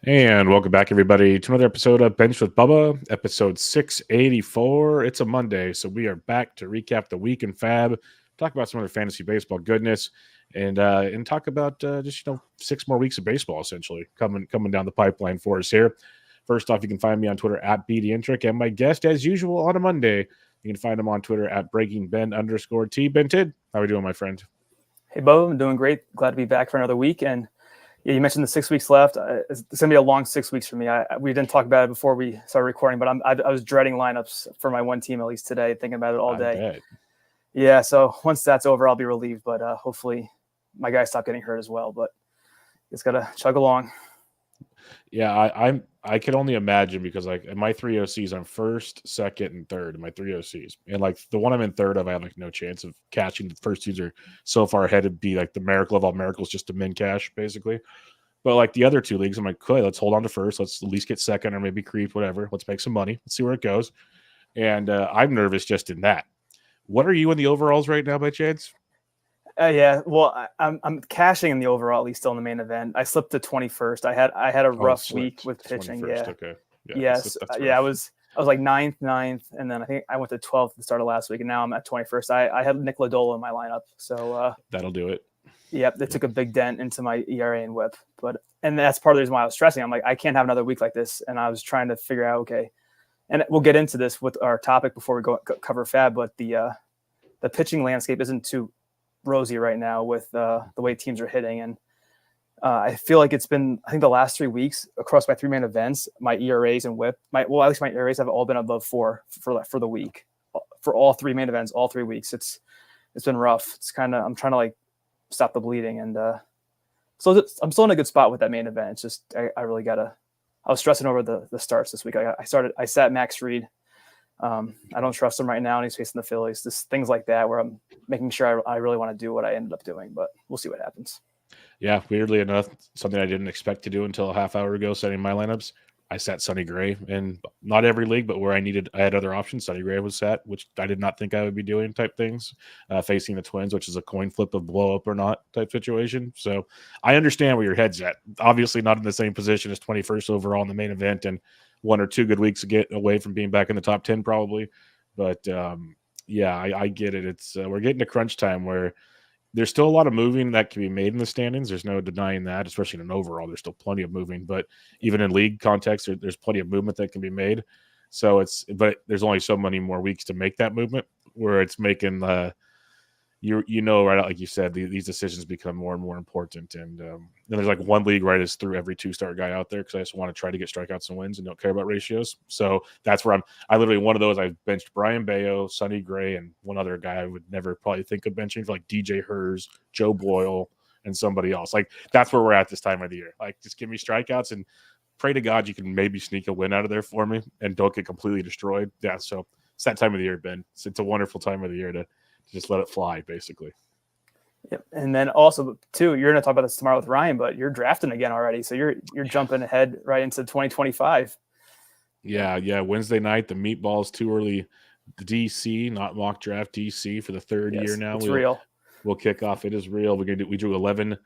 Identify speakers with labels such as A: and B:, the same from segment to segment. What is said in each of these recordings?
A: And welcome back, everybody, to another episode of Bench with Bubba, episode 684. It's a Monday, so we are back to recap the week in FAAB, talk about some other fantasy baseball goodness, and talk about just 6 more weeks of baseball essentially coming down the pipeline for us here. First off, you can find me on Twitter at BDintric, and my guest, as usual, on a Monday, you can find him on Twitter at BreakingBen_T. Ben Tid, how are we doing, my friend?
B: Hey, Bo, I'm doing great. Glad to be back for another week. And yeah, you mentioned the 6 weeks left. It's going to be a long 6 weeks for me. We didn't talk about it before we started recording, but I was dreading lineups for my one team, at least today, thinking about it all day.
A: Bet.
B: Yeah, so once that's over, I'll be relieved. But hopefully my guys stop getting hurt as well. But it's got to chug along.
A: Yeah, I can only imagine because like in my 3 OCs, I'm first, second, and third in my 3 OCs. And like the one I'm in third of, I have like no chance of catching. The first twos are so far ahead, it'd be like the miracle of all miracles just to min cash, basically. But like the other 2 leagues, I'm like, okay, let's hold on to first. Let's at least get second or maybe creep, whatever. Let's make some money. Let's see where it goes. And I'm nervous just in that. What are you in the overalls right now by chance?
B: Yeah, well, I'm cashing in the overall, at least still in the main event. I slipped to 21st. I had a rough week with pitching. 21st. Yeah.
A: Okay. Yeah,
B: yes. I was like 9th, and then I think I went to 12th at the start of last week, and now I'm at 21st. I had Nick Lodolo in my lineup, so
A: that'll do it.
B: Yep, they took a big dent into my ERA and WHIP, and that's part of the reason why I was stressing. I'm like, I can't have another week like this, and I was trying to figure out, okay, and we'll get into this with our topic before we go cover FAAB, but the pitching landscape isn't too rosy right now with the way teams are hitting, and I feel like it's been, I think the last 3 weeks across my 3 main events, my ERAs and WHIP, at least my ERAs have all been above 4 for the week for all 3 main events, all 3 weeks. It's been rough. It's I'm trying to like stop the bleeding, and so I'm still in a good spot with that main event. It's just I really gotta. I was stressing over the starts this week. I sat Max Fried. I don't trust him right now, and he's facing the Phillies. Just things like that where I'm making sure I really want to do what I ended up doing, but we'll see what happens.
A: Yeah, weirdly enough, something I didn't expect to do until a half hour ago, setting my lineups. I sat Sonny Gray, and not every league, but where I had other options. Sonny Gray was sat, which I did not think I would be doing type things, facing the Twins, which is a coin flip of blow up or not type situation. So I understand where your head's at. Obviously not in the same position as 21st overall in the main event, and 1 or 2 good weeks to get away from being back in the top 10 probably. But yeah, I get it. It's we're getting to crunch time where there's still a lot of moving that can be made in the standings. There's no denying that, especially in an overall. There's still plenty of moving, but even in league context, there's plenty of movement that can be made. So but there's only so many more weeks to make that movement where it's making right out, like you said, these decisions become more and more important. And then there's like one league where I just threw every 2-star guy out there because I just want to try to get strikeouts and wins and don't care about ratios. So that's where I literally, one of those, I benched Brian Bayo, Sonny Gray, and one other guy I would never probably think of benching, for like DJ Hers, Joe Boyle, and somebody else. Like that's where we're at this time of the year. Like just give me strikeouts and pray to God you can maybe sneak a win out of there for me and don't get completely destroyed. Yeah, so it's that time of the year, Ben. It's a wonderful time of the year to just let it fly, basically.
B: Yep. And then also, too, you're going to talk about this tomorrow with Ryan, but you're drafting again already. So you're jumping ahead right into 2025.
A: Yeah. Wednesday night, the meatballs too early. DC, not mock draft, DC for the 3rd year now.
B: It's real.
A: We'll kick off. It is real. We drew 11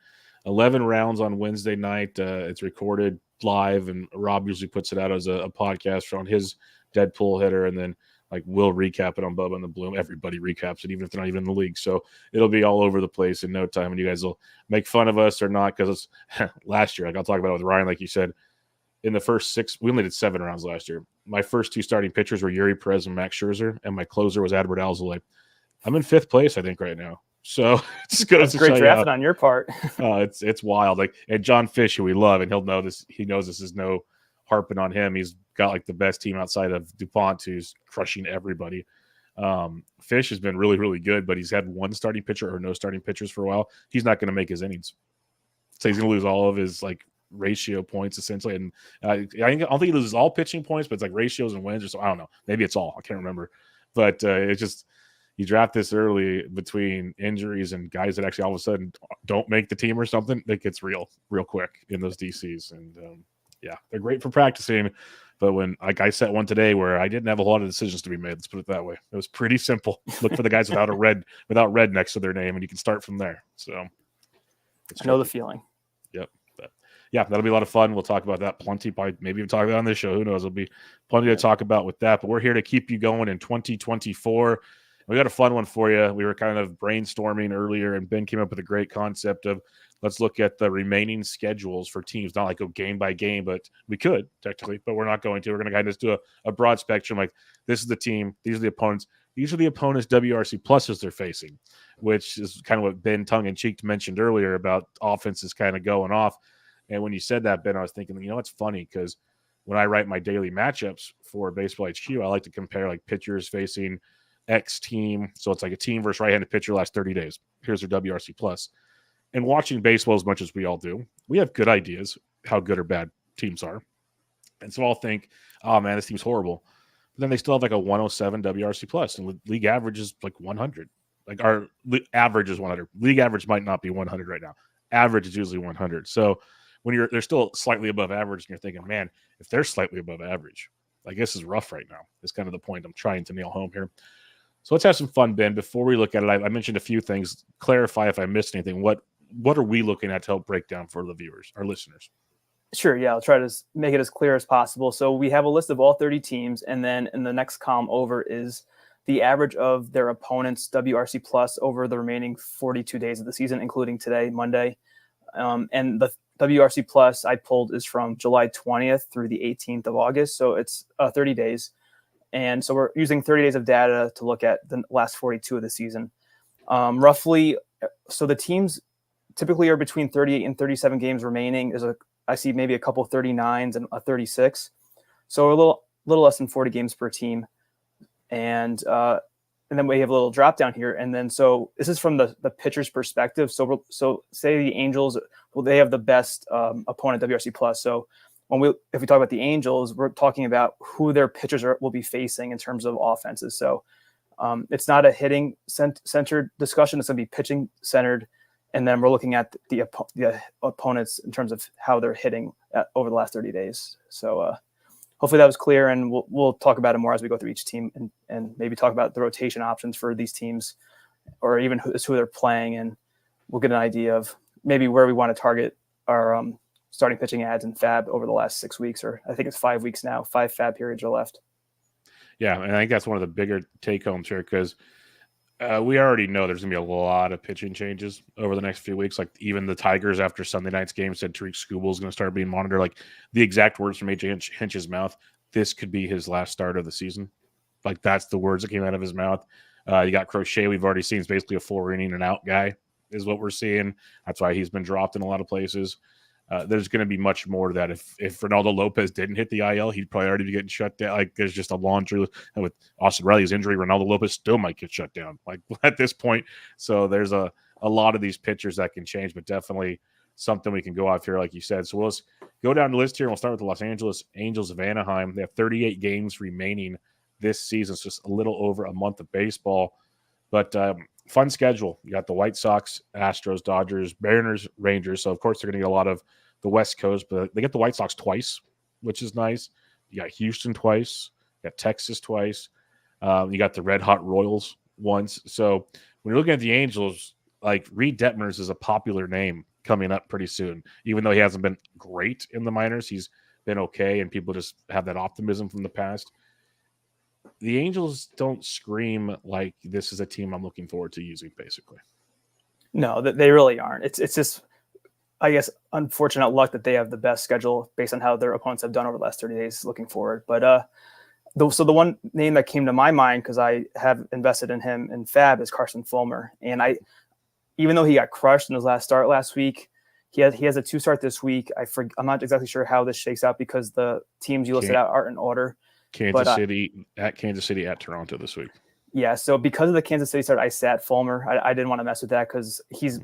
A: rounds on Wednesday night. It's recorded live, and Rob usually puts it out as a podcast on his Deadpool hitter, and then like we'll recap it on Bubba and the Bloom. Everybody recaps it, even if they're not even in the league. So it'll be all over the place in no time, and you guys will make fun of us or not because it's last year. Like I'll talk about it with Ryan, like you said. In the first 6, we only did 7 rounds last year. My first 2 starting pitchers were Yuri Perez and Max Scherzer, and my closer was Adbert Alzolay. I'm in 5th place, I think, right now. So it's good.
B: That's great drafting on your part.
A: It's wild. Like, and John Fish, who we love, and he'll know this. He knows this is no harping on him. He's got like the best team outside of DuPont, who's crushing everybody. Fish has been really, really good, but he's had 1 starting pitcher or no starting pitchers for a while. He's not going to make his innings, so he's going to lose all of his like ratio points essentially. And I don't think he loses all pitching points, but it's like ratios and wins, or so. I don't know. Maybe it's all. I can't remember. But it's just you draft this early between injuries and guys that actually all of a sudden don't make the team or something. It gets real quick in those DCs. And yeah, they're great for practicing. But when like I set one today where I didn't have a lot of decisions to be made, let's put it that way. It was pretty simple. Look for the guys without red next to their name, and you can start from there. So
B: I know the feeling.
A: Yep. But yeah, that'll be a lot of fun. We'll talk about that plenty. Probably maybe even talk about it on this show. Who knows? There'll be plenty to talk about with that. But we're here to keep you going in 2024. We got a fun one for you. We were kind of brainstorming earlier, and Ben came up with a great concept of let's look at the remaining schedules for teams. Not like go game by game, but we could technically, but we're not going to. We're going to kind of just do a broad spectrum. Like this is the team, these are the opponents. These are the opponents WRC pluses they're facing, which is kind of what Ben tongue-in-cheek mentioned earlier about offenses kind of going off. And when you said that, Ben, I was thinking, it's funny because when I write my daily matchups for Baseball HQ, I like to compare like pitchers facing X team. So it's like a team versus right-handed pitcher last 30 days. Here's their WRC plus. And watching baseball as much as we all do, we have good ideas how good or bad teams are. And so I'll think, oh, man, this team's horrible. But then they still have like a 107 WRC plus, and league average is like 100. Like our average is 100. League average might not be 100 right now. Average is usually 100. So when they're still slightly above average, and you're thinking, man, if they're slightly above average, like this is rough right now. It's kind of the point I'm trying to nail home here. So let's have some fun, Ben. Before we look at it, I mentioned a few things. Clarify if I missed anything. What are we looking at to help break down for the viewers, our listeners?
B: Sure. Yeah. I'll try to make it as clear as possible. So we have a list of all 30 teams. And then in the next column over is the average of their opponents' WRC plus over the remaining 42 days of the season, including today, Monday. And the WRC plus I pulled is from July 20th through the 18th of August. So it's 30 days. And so we're using 30 days of data to look at the last 42 of the season. Roughly, so the teams typically are between 38 and 37 games remaining. I see maybe a couple 39s and a 36. So a little less than 40 games per team. And then we have a little drop down here. And then, so this is from the pitcher's perspective. So say the Angels, well, they have the best opponent WRC plus. So if we talk about the Angels, we're talking about who their pitchers will be facing in terms of offenses. So it's not a hitting centered discussion. It's going to be pitching centered. And then we're looking at the opponents in terms of how they're hitting over the last 30 days. So hopefully that was clear, and we'll talk about it more as we go through each team and maybe talk about the rotation options for these teams, or even who they're playing, and we'll get an idea of maybe where we want to target our starting pitching ads in FAAB over the last 6 weeks, or I think it's 5 weeks now. 5 FAAB periods are left.
A: Yeah, and I think that's one of the bigger take-homes here because we already know there's going to be a lot of pitching changes over the next few weeks. Like even the Tigers after Sunday night's game said Tariq Skubal is going to start being monitored. Like the exact words from AJ Hinch's mouth, this could be his last start of the season. Like that's the words that came out of his mouth. You got Crochet, we've already seen is basically a 4-inning and out guy is what we're seeing. That's why he's been dropped in a lot of places. There's going to be much more to that. If Ronaldo Lopez didn't hit the IL, he'd probably already be getting shut down. Like there's just a laundry with Austin Riley's injury. Ronaldo Lopez still might get shut down. Like at this point, so there's a lot of these pitchers that can change, but definitely something we can go off here, like you said. So let's go down the list here. And we'll start with the Los Angeles Angels of Anaheim. They have 38 games remaining this season. It's just a little over a month of baseball, but fun schedule. You got the White Sox, Astros, Dodgers, Mariners, Rangers. So, of course, they're going to get a lot of the West Coast, but they get the White Sox twice, which is nice. You got Houston twice. You got Texas twice. You got the Red Hot Royals once. So, when you're looking at the Angels, like Reed Detmers is a popular name coming up pretty soon. Even though he hasn't been great in the minors, he's been okay, and people just have that optimism from the past. The Angels don't scream like this is a team I'm looking forward to using, basically.
B: No, they really aren't. It's just, I guess, unfortunate luck that they have the best schedule based on how their opponents have done over the last 30 days looking forward. But so the one name that came to my mind, because I have invested in him in FAAB, is Carson Fulmer. And even though he got crushed in his last start last week, he has a 2-start this week. I'm not exactly sure how this shakes out because the teams you listed out aren't in order.
A: Kansas City at Toronto this week. Yeah,
B: so because of the Kansas City start, I sat Fulmer. I didn't want to mess with that because he's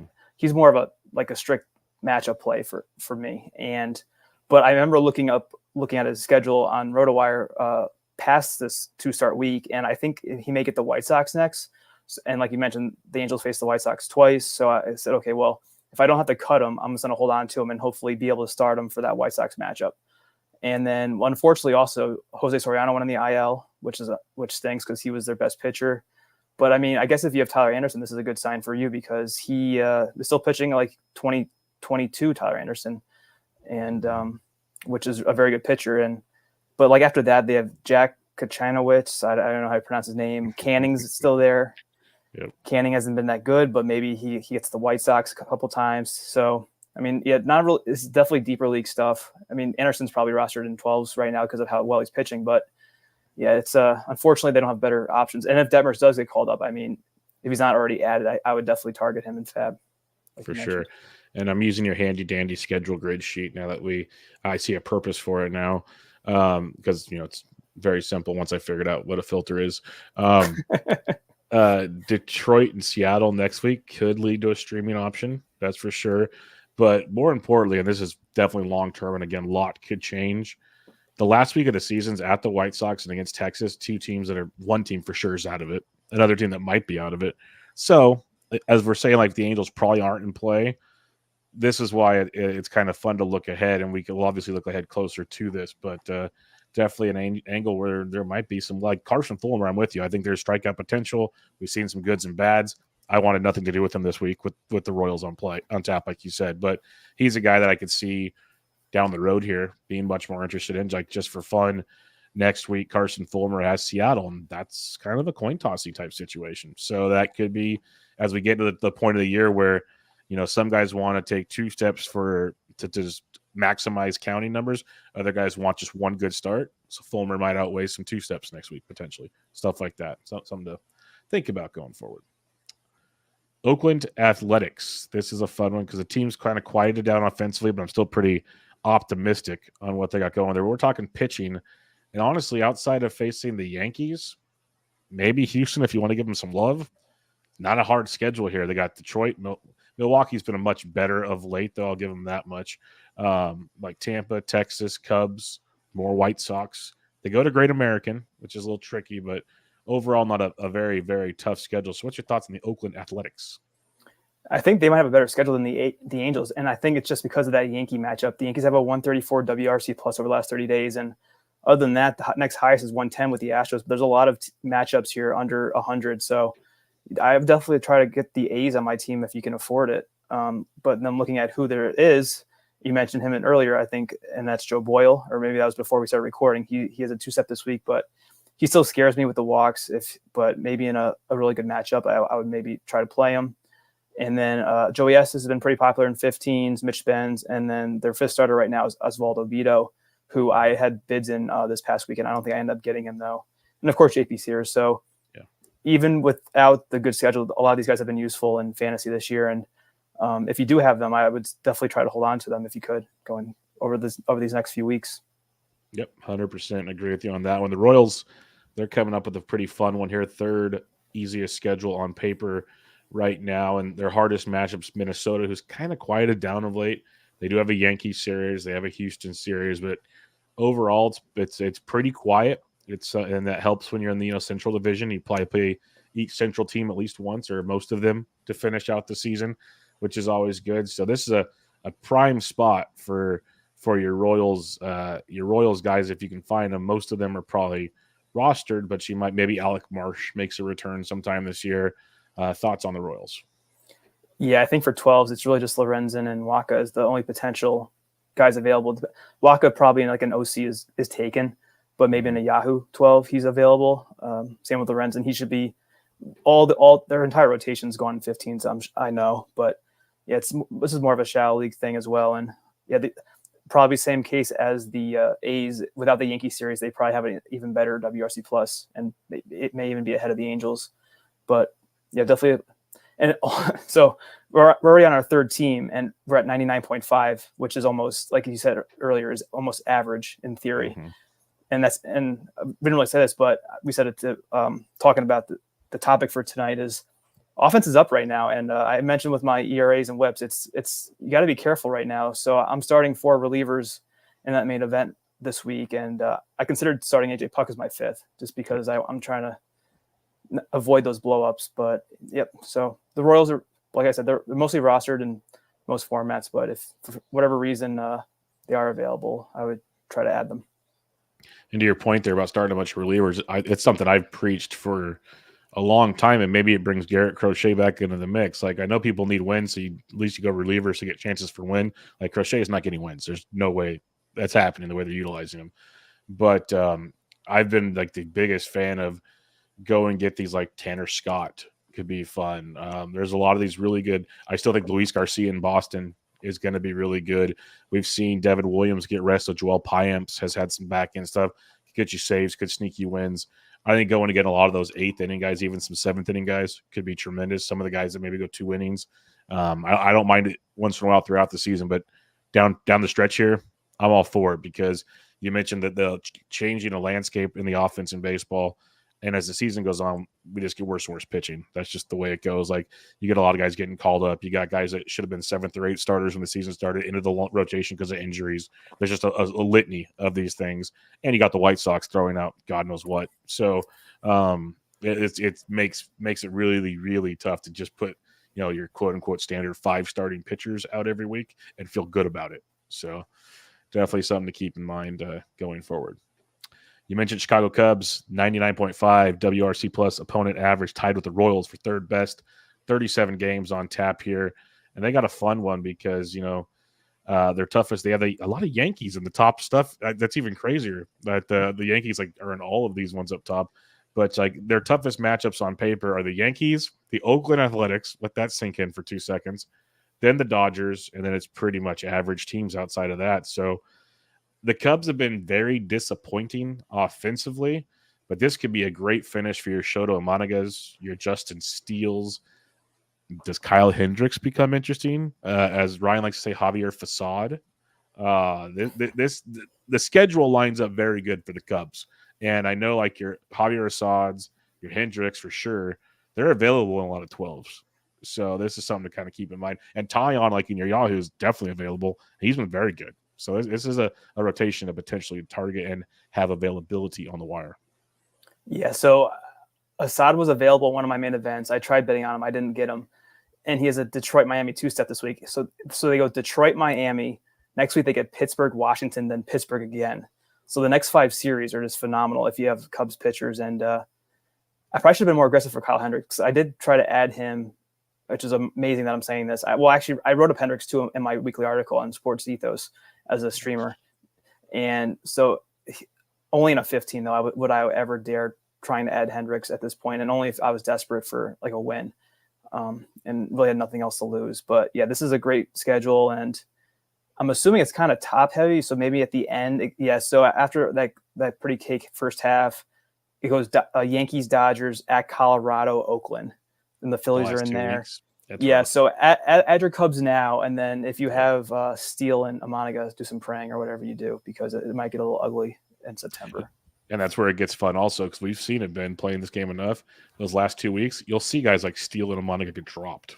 B: more of a strict matchup play for me. But I remember looking at his schedule on RotoWire past this 2-start week, and I think he may get the White Sox next. And like you mentioned, the Angels faced the White Sox twice. So I said, okay, well, if I don't have to cut him, I'm just going to hold on to him and hopefully be able to start him for that White Sox matchup. And then, unfortunately, also Jose Soriano went in the IL, which stinks because he was their best pitcher. But I mean, I guess if you have Tyler Anderson, this is a good sign for you because he is still pitching like 2022. Tyler Anderson, and which is a very good pitcher. But like after that, they have Jack Kachanowicz. I don't know how to pronounce his name. Canning's still there.
A: Yep.
B: Canning hasn't been that good, but maybe he gets the White Sox a couple times. So I mean, yeah, not real. It's definitely deeper league stuff. I mean, Anderson's probably rostered in 12s right now because of how well he's pitching. But yeah, it's unfortunately they don't have better options. And if Detmers does get called up, I mean, if he's not already added, I would definitely target him in FAAB.
A: Like for sure. And I'm using your handy dandy schedule grid sheet now that I see a purpose for it now, because it's very simple once I figured out what a filter is. Detroit and Seattle next week could lead to a streaming option. That's for sure. But more importantly, and this is definitely long-term, and again, a lot could change. The last week of the season's at the White Sox and against Texas, two teams that are one team for sure is out of it, another team that might be out of it. So as we're saying, like the Angels probably aren't in play. This is why it's kind of fun to look ahead, and we will obviously look ahead closer to this, but definitely an angle where there might be some, like Carson Fulmer, I'm with you. I think there's strikeout potential. We've seen some goods and bads. I wanted nothing to do with him this week with the Royals on tap, like you said, but he's a guy that I could see down the road here being much more interested in, like just for fun. Next week, Carson Fulmer has Seattle, and that's kind of a coin tossy type situation. So that could be, as we get to the point of the year where, some guys want to take 2 steps to just maximize counting numbers. Other guys want just one good start. So Fulmer might outweigh some 2 steps next week, potentially. Stuff like that. Something to think about going forward. Oakland Athletics. This is a fun one because the team's kind of quieted down offensively, but I'm still pretty optimistic on what they got going there. We're talking pitching. And honestly, outside of facing the Yankees, maybe Houston, if you want to give them some love, not a hard schedule here. They got Detroit. Milwaukee's been a much better of late, though. I'll give them that much. Like Tampa, Texas, Cubs, more White Sox. They go to Great American, which is a little tricky, but overall not a very, very tough schedule. So what's your thoughts on the Oakland Athletics?
B: I think they might have a better schedule than the Angels, and I think it's just because of that Yankee matchup. The Yankees have a 134 WRC plus over the last 30 days, and other than that, the next highest is 110 with the Astros. But there's a lot of matchups here under 100, so I've definitely tried to get the A's on my team if you can afford it. But then looking at who there is, you mentioned him earlier, I think, and that's Joe Boyle, or maybe that was before we started recording. He has a 2-step this week, but he still scares me with the walks. But maybe in a really good matchup, I would maybe try to play him. And then Joey Estes has been pretty popular in 15s, Mitch Benz, and then their 5th starter right now is Osvaldo Vito, who I had bids in this past weekend. I don't think I ended up getting him though. And of course, JP Sears. So even without the good schedule, a lot of these guys have been useful in fantasy this year. And if you do have them, I would definitely try to hold on to them if you could going over these next few weeks.
A: Yep, 100% agree with you on that one. The Royals, they're coming up with a pretty fun one here. 3rd easiest schedule on paper right now, and their hardest matchups, Minnesota, who's kind of quieted down of late. They do have a Yankee series, they have a Houston series, but overall, it's pretty quiet. It's and that helps when you're in the Central Division. You probably play each Central team at least once or most of them to finish out the season, which is always good. So this is a prime spot for your Royals guys if you can find them. Most of them are probably rostered, but maybe Alec Marsh makes a return sometime this year. Thoughts on the Royals?
B: Yeah, I think for 12s, it's really just Lorenzen and Waka is the only potential guys available. Waka probably in like an OC is taken, but maybe in a Yahoo 12 he's available. Same with Lorenzen. He should be all their entire rotation's gone in 15s. I know, but yeah, this is more of a shallow league thing as well. And yeah, probably same case as the A's. Without the Yankee series, they probably have an even better WRC plus, and it may even be ahead of the Angels. But yeah, definitely. And so we're already on our 3rd team, and we're at 99.5, which is almost, like you said earlier, is almost average in theory. Mm-hmm. And we didn't really say this, but we said it to talking about the topic for tonight is offense is up right now. And I mentioned with my ERAs and whips, it's you got to be careful right now. So I'm starting 4 relievers in that main event this week, and I considered starting AJ Puck as my 5th just because I'm trying to avoid those blow-ups. But yep, so the Royals are, like I said, they're mostly rostered in most formats, but if for whatever reason they are available, I would try to add them.
A: And to your point there about starting a bunch of relievers, it's something I've preached for a long time, and maybe it brings Garrett Crochet back into the mix. Like, I know people need wins, so at least you go relievers to get chances for win. Like, Crochet is not getting wins. There's no way that's happening the way they're utilizing him. But I've been like the biggest fan of go and get these, like Tanner Scott could be fun. There's a lot of these really good. I still think Luis Garcia in Boston is going to be really good. We've seen Devin Williams get rest, so Joel Payamps has had some back end stuff. Could get you saves, could sneak you wins. I think going to get a lot of those 8th inning guys, even some 7th inning guys, could be tremendous. Some of the guys that maybe go 2 innings. I don't mind it once in a while throughout the season, but down the stretch here, I'm all for it because you mentioned that the changing the landscape in the offense in baseball. And as the season goes on, we just get worse and worse pitching. That's just the way it goes. Like, you get a lot of guys getting called up. You got guys that should have been 7th or 8th starters when the season started into the rotation because of injuries. There's just a litany of these things. And you got the White Sox throwing out God knows what. So it makes it really, really tough to just put, your quote unquote standard 5 starting pitchers out every week and feel good about it. So definitely something to keep in mind going forward. You mentioned Chicago Cubs, 99.5 WRC plus opponent average, tied with the Royals for 3rd best, 37 games on tap here. And they got a fun one because, their toughest, they have a lot of Yankees in the top stuff. That's even crazier that the Yankees are in all of these ones up top. But like their toughest matchups on paper are the Yankees, the Oakland Athletics, let that sink in for 2 seconds, then the Dodgers, and then it's pretty much average teams outside of that. So the Cubs have been very disappointing offensively, but this could be a great finish for your Shoto Imanagas, your Justin Steels. Does Kyle Hendricks become interesting? As Ryan likes to say, Javier Facade. The schedule lines up very good for the Cubs. And I know like your Javier Assads, your Hendricks for sure, they're available in a lot of 12s. So this is something to kind of keep in mind. And Tyon, like in your Yahoo, is definitely available. He's been very good. So this is a rotation to potentially target and have availability on the wire.
B: Yeah, so Assad was available in one of my main events. I tried betting on him. I didn't get him. And he has a Detroit-Miami 2-step this week. So they go Detroit-Miami. Next week they get Pittsburgh, Washington, then Pittsburgh again. So the next 5 series are just phenomenal if you have Cubs pitchers. And I probably should have been more aggressive for Kyle Hendricks. I did try to add him, which is amazing that I'm saying this. I wrote up Hendricks too in my weekly article on Sports Ethos as a streamer. And so only in a 15, though, would I ever dare trying to add Hendricks at this point, and only if I was desperate for like a win and really had nothing else to lose. But yeah, this is a great schedule, and I'm assuming it's kind of top heavy. So maybe at the end, so after that pretty cake first half, it goes Yankees, Dodgers, at Colorado, Oakland, and the Phillies are in there. Rough. So add your Cubs now, and then if you have Steele and Imanaga, do some praying or whatever you do, because it might get a little ugly in September.
A: And that's where it gets fun also, because we've seen it, Ben, playing this game enough. Those last 2 weeks, you'll see guys like Steele and Imanaga get dropped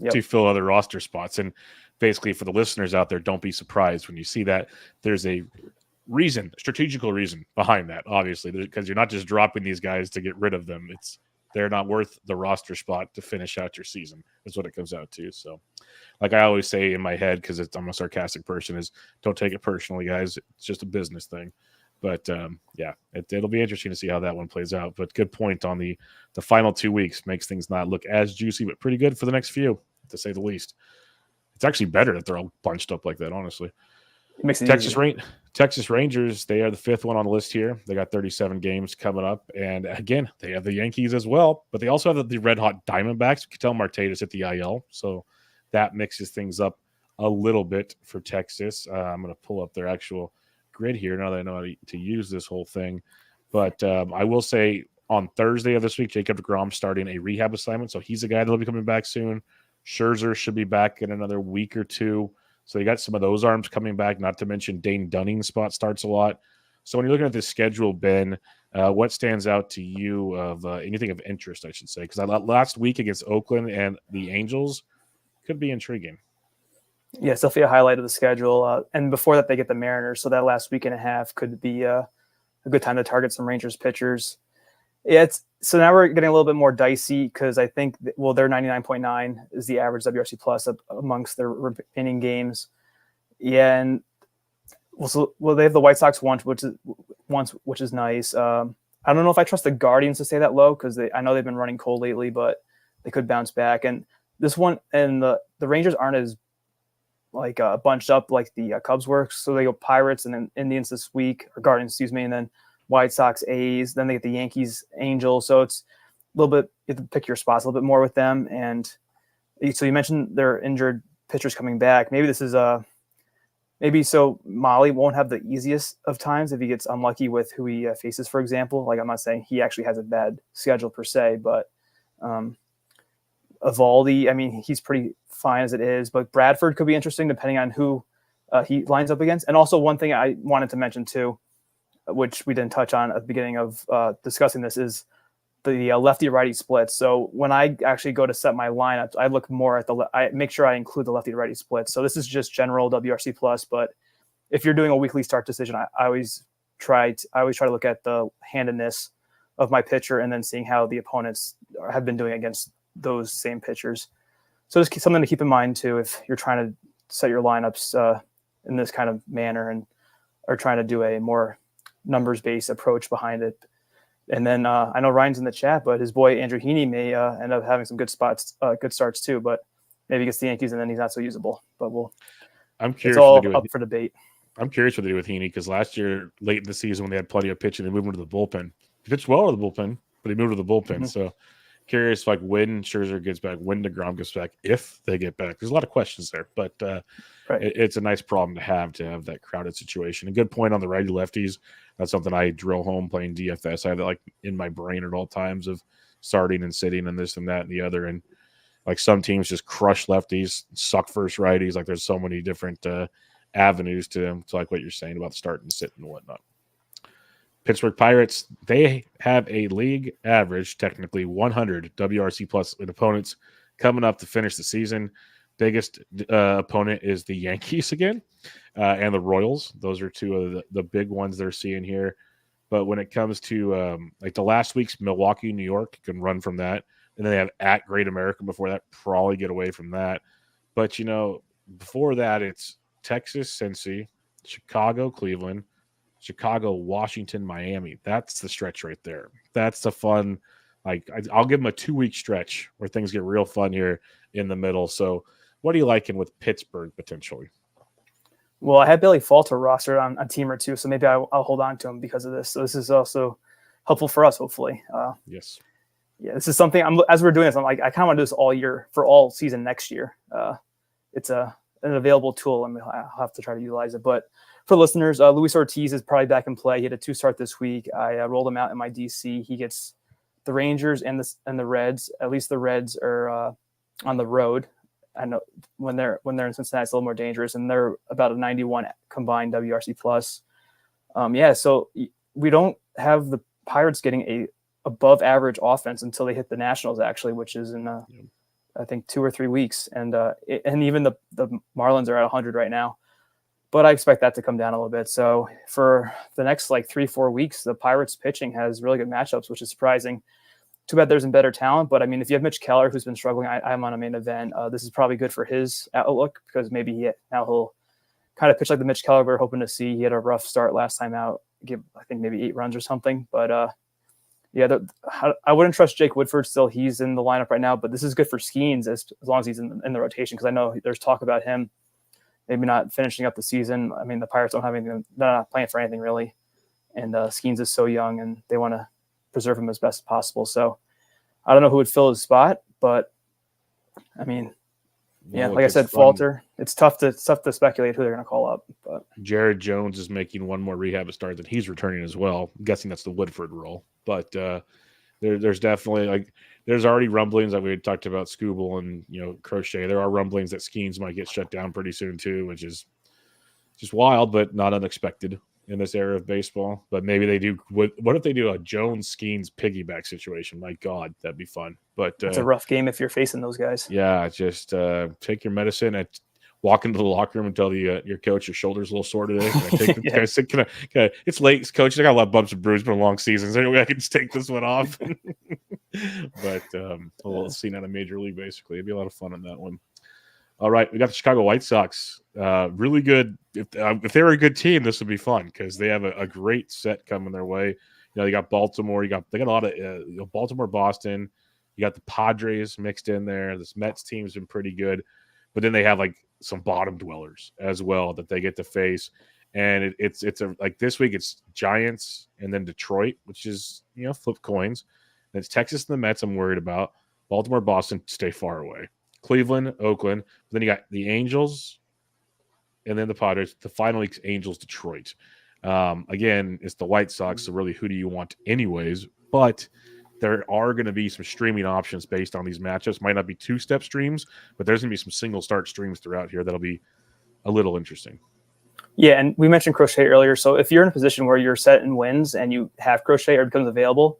A: to fill other roster spots. And basically for the listeners out there, don't be surprised when you see that. There's a strategical reason behind that, obviously, because you're not just dropping these guys to get rid of them. They're not worth the roster spot to finish out your season. That's what it comes out to. So like I always say in my head, because I'm a sarcastic person, is don't take it personally, guys. It's just a business thing. But it'll be interesting to see how that one plays out. But good point on the final 2 weeks. Makes things not look as juicy, but pretty good for the next few, to say the least. It's actually better that they're all bunched up like that, honestly.
B: It makes it
A: Texas Rangers, they are the 5th one on the list here. They got 37 games coming up. And again, they have the Yankees as well, but they also have the red-hot Diamondbacks. Ketel Marte is at the IL, so that mixes things up a little bit for Texas. I'm going to pull up their actual grid here now that I know how to use this whole thing. But I will say on Thursday of this week, Jacob deGrom starting a rehab assignment, so he's a guy that'll be coming back soon. Scherzer should be back in another week or two. So you got some of those arms coming back, not to mention Dane Dunning's spot starts a lot. So when you're looking at this schedule, Ben, what stands out to you of anything of interest, I should say? Because last week against Oakland and the Angels could be intriguing.
B: Yeah, it's definitely a highlight of the schedule. And before that, they get the Mariners. So that last week and a half could be a good time to target some Rangers pitchers. Yeah, so now we're getting a little bit more dicey because I think, they're 99.9 is the average WRC plus amongst their remaining games. Yeah, and they have the White Sox once, which is nice. I don't know if I trust the Guardians to stay that low because I know they've been running cold lately, but they could bounce back. And this one and the Rangers aren't as like bunched up like the Cubs were. So they go Pirates and then Indians this week, or Guardians, excuse me, and then White Sox, A's. Then they get the Yankees, Angels. So it's a little bit, you have to pick your spots a little bit more with them. And so you mentioned their injured pitchers coming back. Maybe this is maybe so Molly won't have the easiest of times if he gets unlucky with who he faces, for example. Like, I'm not saying he actually has a bad schedule per se, but Evaldi, I mean, he's pretty fine as it is, but Bradford could be interesting depending on who he lines up against. And also one thing I wanted to mention too, which we didn't touch on at the beginning of discussing this, is the lefty-righty splits. So when I actually go to set my lineups, I look more at I make sure I include the lefty-righty splits. So this is just general WRC plus, but if you're doing a weekly start decision, I always try to look at the handedness of my pitcher and then seeing how the opponents have been doing against those same pitchers. So just something to keep in mind too if you're trying to set your lineups in this kind of manner and are trying to do a more numbers-based approach behind it. And then I know Ryan's in the chat, but his boy Andrew Heaney may end up having some good starts too. But maybe he gets the Yankees and then he's not so usable. But
A: I'm curious.
B: It's all up for debate.
A: I'm curious what they do with Heaney because last year, late in the season, when they had plenty of pitching, they moved him to the bullpen. He pitched well to the bullpen, but he moved to the bullpen. Mm-hmm. So curious, like when Scherzer gets back, when DeGrom gets back, if they get back. There's a lot of questions there, but it's a nice problem to have that crowded situation. A good point on the righty lefties. That's something I drill home playing DFS. I have that like in my brain at all times of starting and sitting and this and that and the other. And like some teams just crush lefties, suck first righties. Like there's so many different avenues to like what you're saying about starting and sitting and whatnot. Pittsburgh Pirates, they have a league average, technically 100 WRC plus in opponents coming up to finish the season. Biggest opponent is the Yankees again and the Royals. Those are two of the big ones they're seeing here. But when it comes to like the last week's Milwaukee, New York, you can run from that. And then they have at Great America before that, probably get away from that. But, before that, it's Texas, Cincy, Chicago, Cleveland, Chicago, Washington, Miami. That's the stretch right there. That's the fun. Like I'll give them a 2-week stretch where things get real fun here in the middle. So what are you liking with Pittsburgh potentially?
B: Well, I had Bailey Falter rostered on a team or two, so maybe I'll hold on to him because of this. So this is also helpful for us, hopefully.
A: Yes.
B: Yeah, this is something as we're doing this, I'm like, I kind of want to do this all year for all season next year. It's an available tool, and I'll have to try to utilize it. But for listeners, Luis Ortiz is probably back in play. He had a 2-start this week. I rolled him out in my DC. He gets the Rangers and the Reds. At least the Reds are on the road. I know when they're in Cincinnati, it's a little more dangerous, and they're about a 91 combined WRC plus. So we don't have the Pirates getting a above average offense until they hit the Nationals, actually, which is in I think 2 or 3 weeks, and even the Marlins are at 100 right now. But I expect that to come down a little bit. So for the next 3-4 weeks, the Pirates pitching has really good matchups, which is surprising. Too bad there's better talent. But I mean, if you have Mitch Keller, who's been struggling, I'm on a main event. This is probably good for his outlook because maybe he'll kind of pitch like the Mitch Keller we're hoping to see. He had a rough start last time out, I think maybe 8 runs or something. But I wouldn't trust Jake Woodford still. He's in the lineup right now, but this is good for Skeens as long as he's in the rotation because I know there's talk about him maybe not finishing up the season. I mean, the Pirates don't have anything. They're not playing for anything really. And Skeens is so young and they want to preserve him as best as possible. So I don't know who would fill his spot, but I mean, like I said, Falter, it's tough to speculate who they're going to call up. But
A: Jared Jones is making one more rehab start that he's returning as well. I'm guessing that's the Woodford role, but there's definitely there's already rumblings that we had talked about Scooble and Crochet. There are rumblings that Skeens might get shut down pretty soon too, which is just wild, but not unexpected in this era of baseball. But maybe they do. What if they do a Jones Skeens piggyback situation? My God, that'd be fun. But
B: it's a rough game if you're facing those guys.
A: Yeah, just take your medicine and walk into the locker room and tell your coach your shoulder's a little sore today. It's late, coach. I got a lot of bumps and bruises, been a long season. Is there any way I can just take this one off? But we'll see that in Major League. Basically, it'd be a lot of fun on that one. All right, we got the Chicago White Sox. Really good. If they were a good team, this would be fun because they have a great set coming their way. You got Baltimore. They got a lot of Baltimore, Boston. You got the Padres mixed in there. This Mets team's been pretty good, but then they have like some bottom dwellers as well that they get to face. And it's like this week it's Giants and then Detroit, which is flip coins. And it's Texas and the Mets I'm worried about. Baltimore, Boston stay far away. Cleveland, Oakland. Then you got the Angels, and then the Padres. The final week's Angels, Detroit. Again, it's the White Sox. So really, who do you want, anyways? But there are going to be some streaming options based on these matchups. Might not be two-step streams, but there's going to be some single-start streams throughout here that'll be a little interesting.
B: Yeah, and we mentioned Crochet earlier. So if you're in a position where you're set in wins and you have Crochet or it becomes available,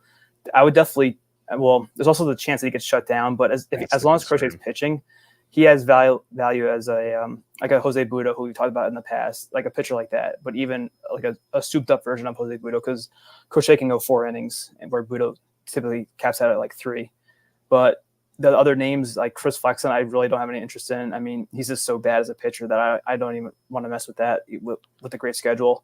B: I would definitely. Well, there's also the chance that he gets shut down, but as long as Crochet's pitching, he has value as a like a Jose Budo, who we talked about in the past, like a pitcher like that. But even like a souped up version of Jose Budo, because Crochet can go 4 innings, and where Budo typically caps out at like 3. But the other names like Chris Flexen, I really don't have any interest in. I mean, he's just so bad as a pitcher that I don't even want to mess with that with the great schedule.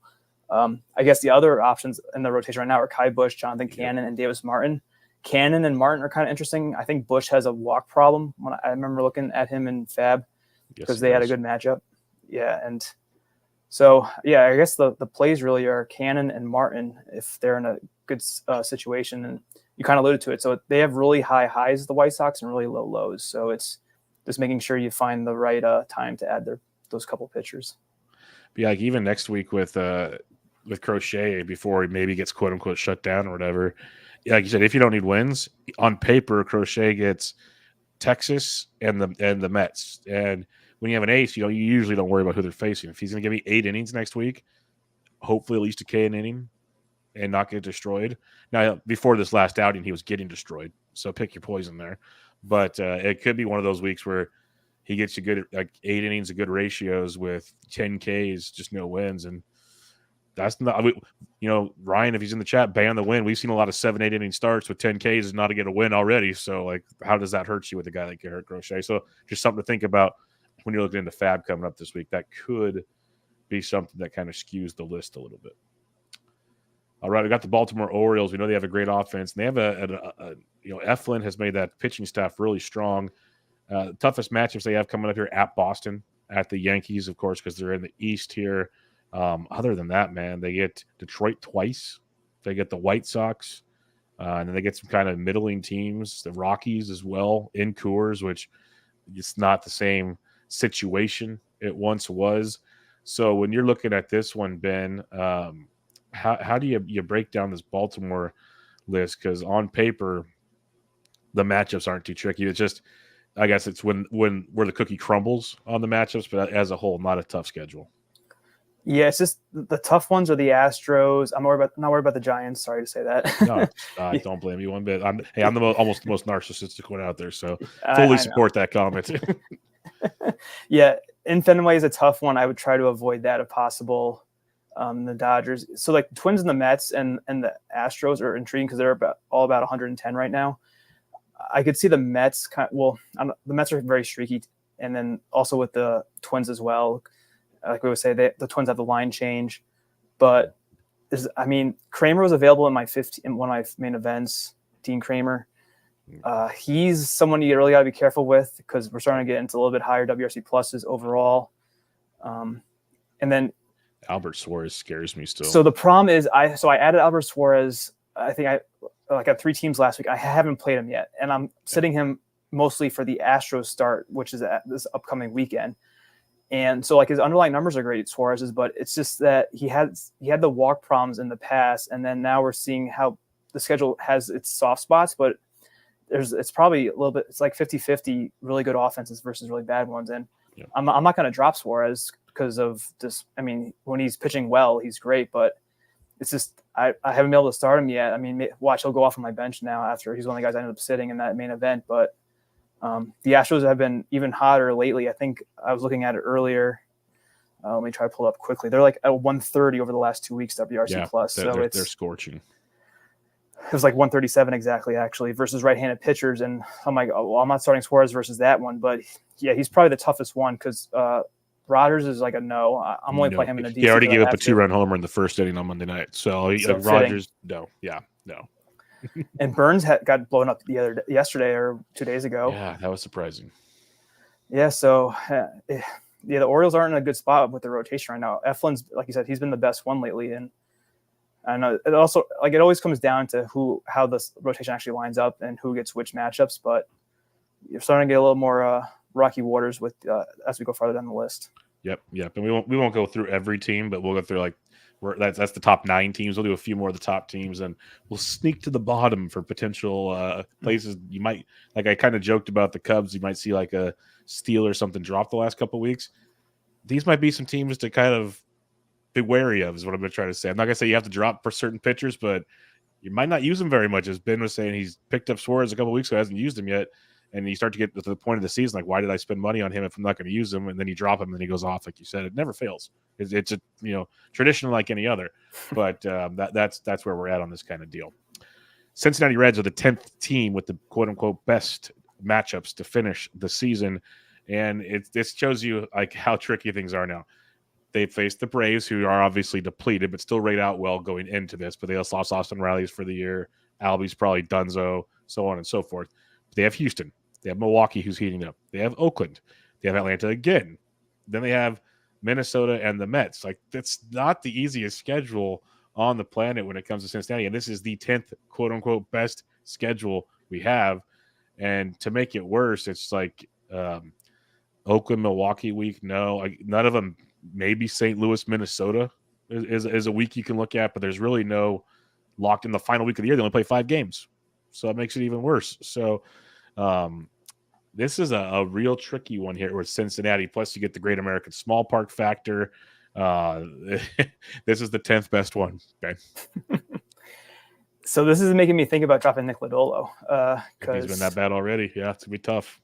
B: I guess the other options in the rotation right now are Kai Bush, Jonathan Cannon, and Davis Martin. Cannon and Martin are kind of interesting. I think Bush has a walk problem. When I remember looking at him in FAAB because they had a good matchup. Yeah, and so I guess the plays really are Cannon and Martin if they're in a good situation. And you kind of alluded to it. So they have really high highs, the White Sox, and really low lows. So it's just making sure you find the right time to add those couple pitchers.
A: But yeah, like even next week with Crochet, before he maybe gets quote unquote shut down or whatever. Like you said, if you don't need wins, on paper, Crochet gets Texas and the Mets. And when you have an ace, you usually don't worry about who they're facing. If he's going to give me 8 innings next week, hopefully at least a K an inning and not get destroyed. Now, before this last outing, he was getting destroyed, so pick your poison there. But it could be one of those weeks where he gets you good, like 8 innings of good ratios with 10 Ks, just no wins, and that's not, Ryan, if he's in the chat, ban the win. We've seen a lot of 7-8 inning starts with 10 Ks is not to get a win already. So, like, how does that hurt you with a guy like Kerry Crochet? So, just something to think about when you're looking into FAAB coming up this week. That could be something that kind of skews the list a little bit. All right, we got the Baltimore Orioles. We know they have a great offense. And they have Eflin has made that pitching staff really strong. The toughest matchups they have coming up here at Boston, at the Yankees, of course, because they're in the East here. Other than that, man, they get Detroit twice. They get the White Sox, and then they get some kind of middling teams, the Rockies as well, in Coors, which it's not the same situation it once was. So when you're looking at this one, Ben, how do you break down this Baltimore list? Because on paper, the matchups aren't too tricky. It's just, I guess it's where the cookie crumbles on the matchups, but as a whole, not a tough schedule.
B: Yeah, it's just the tough ones are the Astros. I'm not worried about the Giants. Sorry to say that.
A: No, don't blame me one bit. I'm almost the most narcissistic one out there, so fully support that comment.
B: Yeah, in Fenway is a tough one. I would try to avoid that if possible. The Dodgers. So like the Twins and the Mets and the Astros are intriguing because they're all about 110 right now. I could see the Mets the Mets are very streaky, and then also with the Twins as well. Like we would say, the Twins have the line change, but Kramer was available in one of my main events. Dean Kramer, he's someone you really got to be careful with because we're starting to get into a little bit higher WRC pluses overall. And then
A: Albert Suarez scares me still.
B: So the problem is, I added Albert Suarez. I think I had 3 teams last week. I haven't played him yet, and I'm sitting him mostly for the Astros start, which is this upcoming weekend. And so like his underlying numbers are great, Suarez's, but it's just that he had the walk problems in the past. And then now we're seeing how the schedule has its soft spots, but it's probably a little bit, it's like 50-50 really good offenses versus really bad ones. And I'm not going to drop Suarez because of this. I mean, when he's pitching well, he's great, but it's just, I haven't been able to start him yet. I mean, watch, he'll go off on my bench now after he's one of the guys I ended up sitting in that main event, but the Astros have been even hotter lately. I think I was looking at it earlier. Let me try to pull it up quickly. They're like at 130 over the last 2 weeks, WRC plus.
A: They're scorching.
B: It was like 137 exactly, actually, versus right-handed pitchers. And I'm like, I'm not starting Suarez versus that one. But yeah, he's probably the toughest one because Rogers is like a no. I'm only playing him in a DC.
A: He already gave up a 2-run homer in the first inning on Monday night. So Rogers, no. Yeah, no.
B: And Burns got blown up yesterday or 2 days ago.
A: Yeah, that was surprising.
B: Yeah, so the Orioles aren't in a good spot with the rotation right now. Eflin's, like you said, he's been the best one lately, and I know it also it always comes down to how this rotation actually lines up and who gets which matchups. But you're starting to get a little more rocky waters with as we go farther down the list.
A: Yep. And we won't go through every team, but we'll go through that's the top 9 teams. We'll do a few more of the top teams, and we'll sneak to the bottom for potential places you might, like I kind of joked about the Cubs. You might see like a steal or something drop the last couple of weeks. These might be some teams to kind of be wary of, is what I'm going to try to say. I'm not going to say you have to drop for certain pitchers, but you might not use them very much. As Ben was saying, he's picked up Suarez a couple of weeks ago, hasn't used him yet. And you start to get to the point of the season, like, why did I spend money on him if I'm not going to use him? And then you drop him, and then he goes off, like you said. It never fails. It's a tradition like any other. But that's where we're at on this kind of deal. Cincinnati Reds are the 10th team with the quote-unquote best matchups to finish the season. And this shows you like how tricky things are now. They faced the Braves, who are obviously depleted, but still rate out well going into this. But they also lost Austin Riley's for the year. Albie's probably donezo, so on and so forth. But they have Houston. They have Milwaukee, who's heating up. They have Oakland. They have Atlanta again. Then they have Minnesota and the Mets. Like, that's not the easiest schedule on the planet when it comes to Cincinnati. And this is the 10th, quote-unquote, best schedule we have. And to make it worse, it's like Oakland, Milwaukee week. No, none of them. Maybe St. Louis, Minnesota is a week you can look at, but there's really no locked in the final week of the year. They only play 5 games. So it makes it even worse. So this is a real tricky one here with Cincinnati. Plus, you get the Great American Small Park factor. This is the 10th best one. Okay. So
B: this is making me think about dropping Nick Lodolo.
A: He's been that bad already. Yeah, it's going to be tough.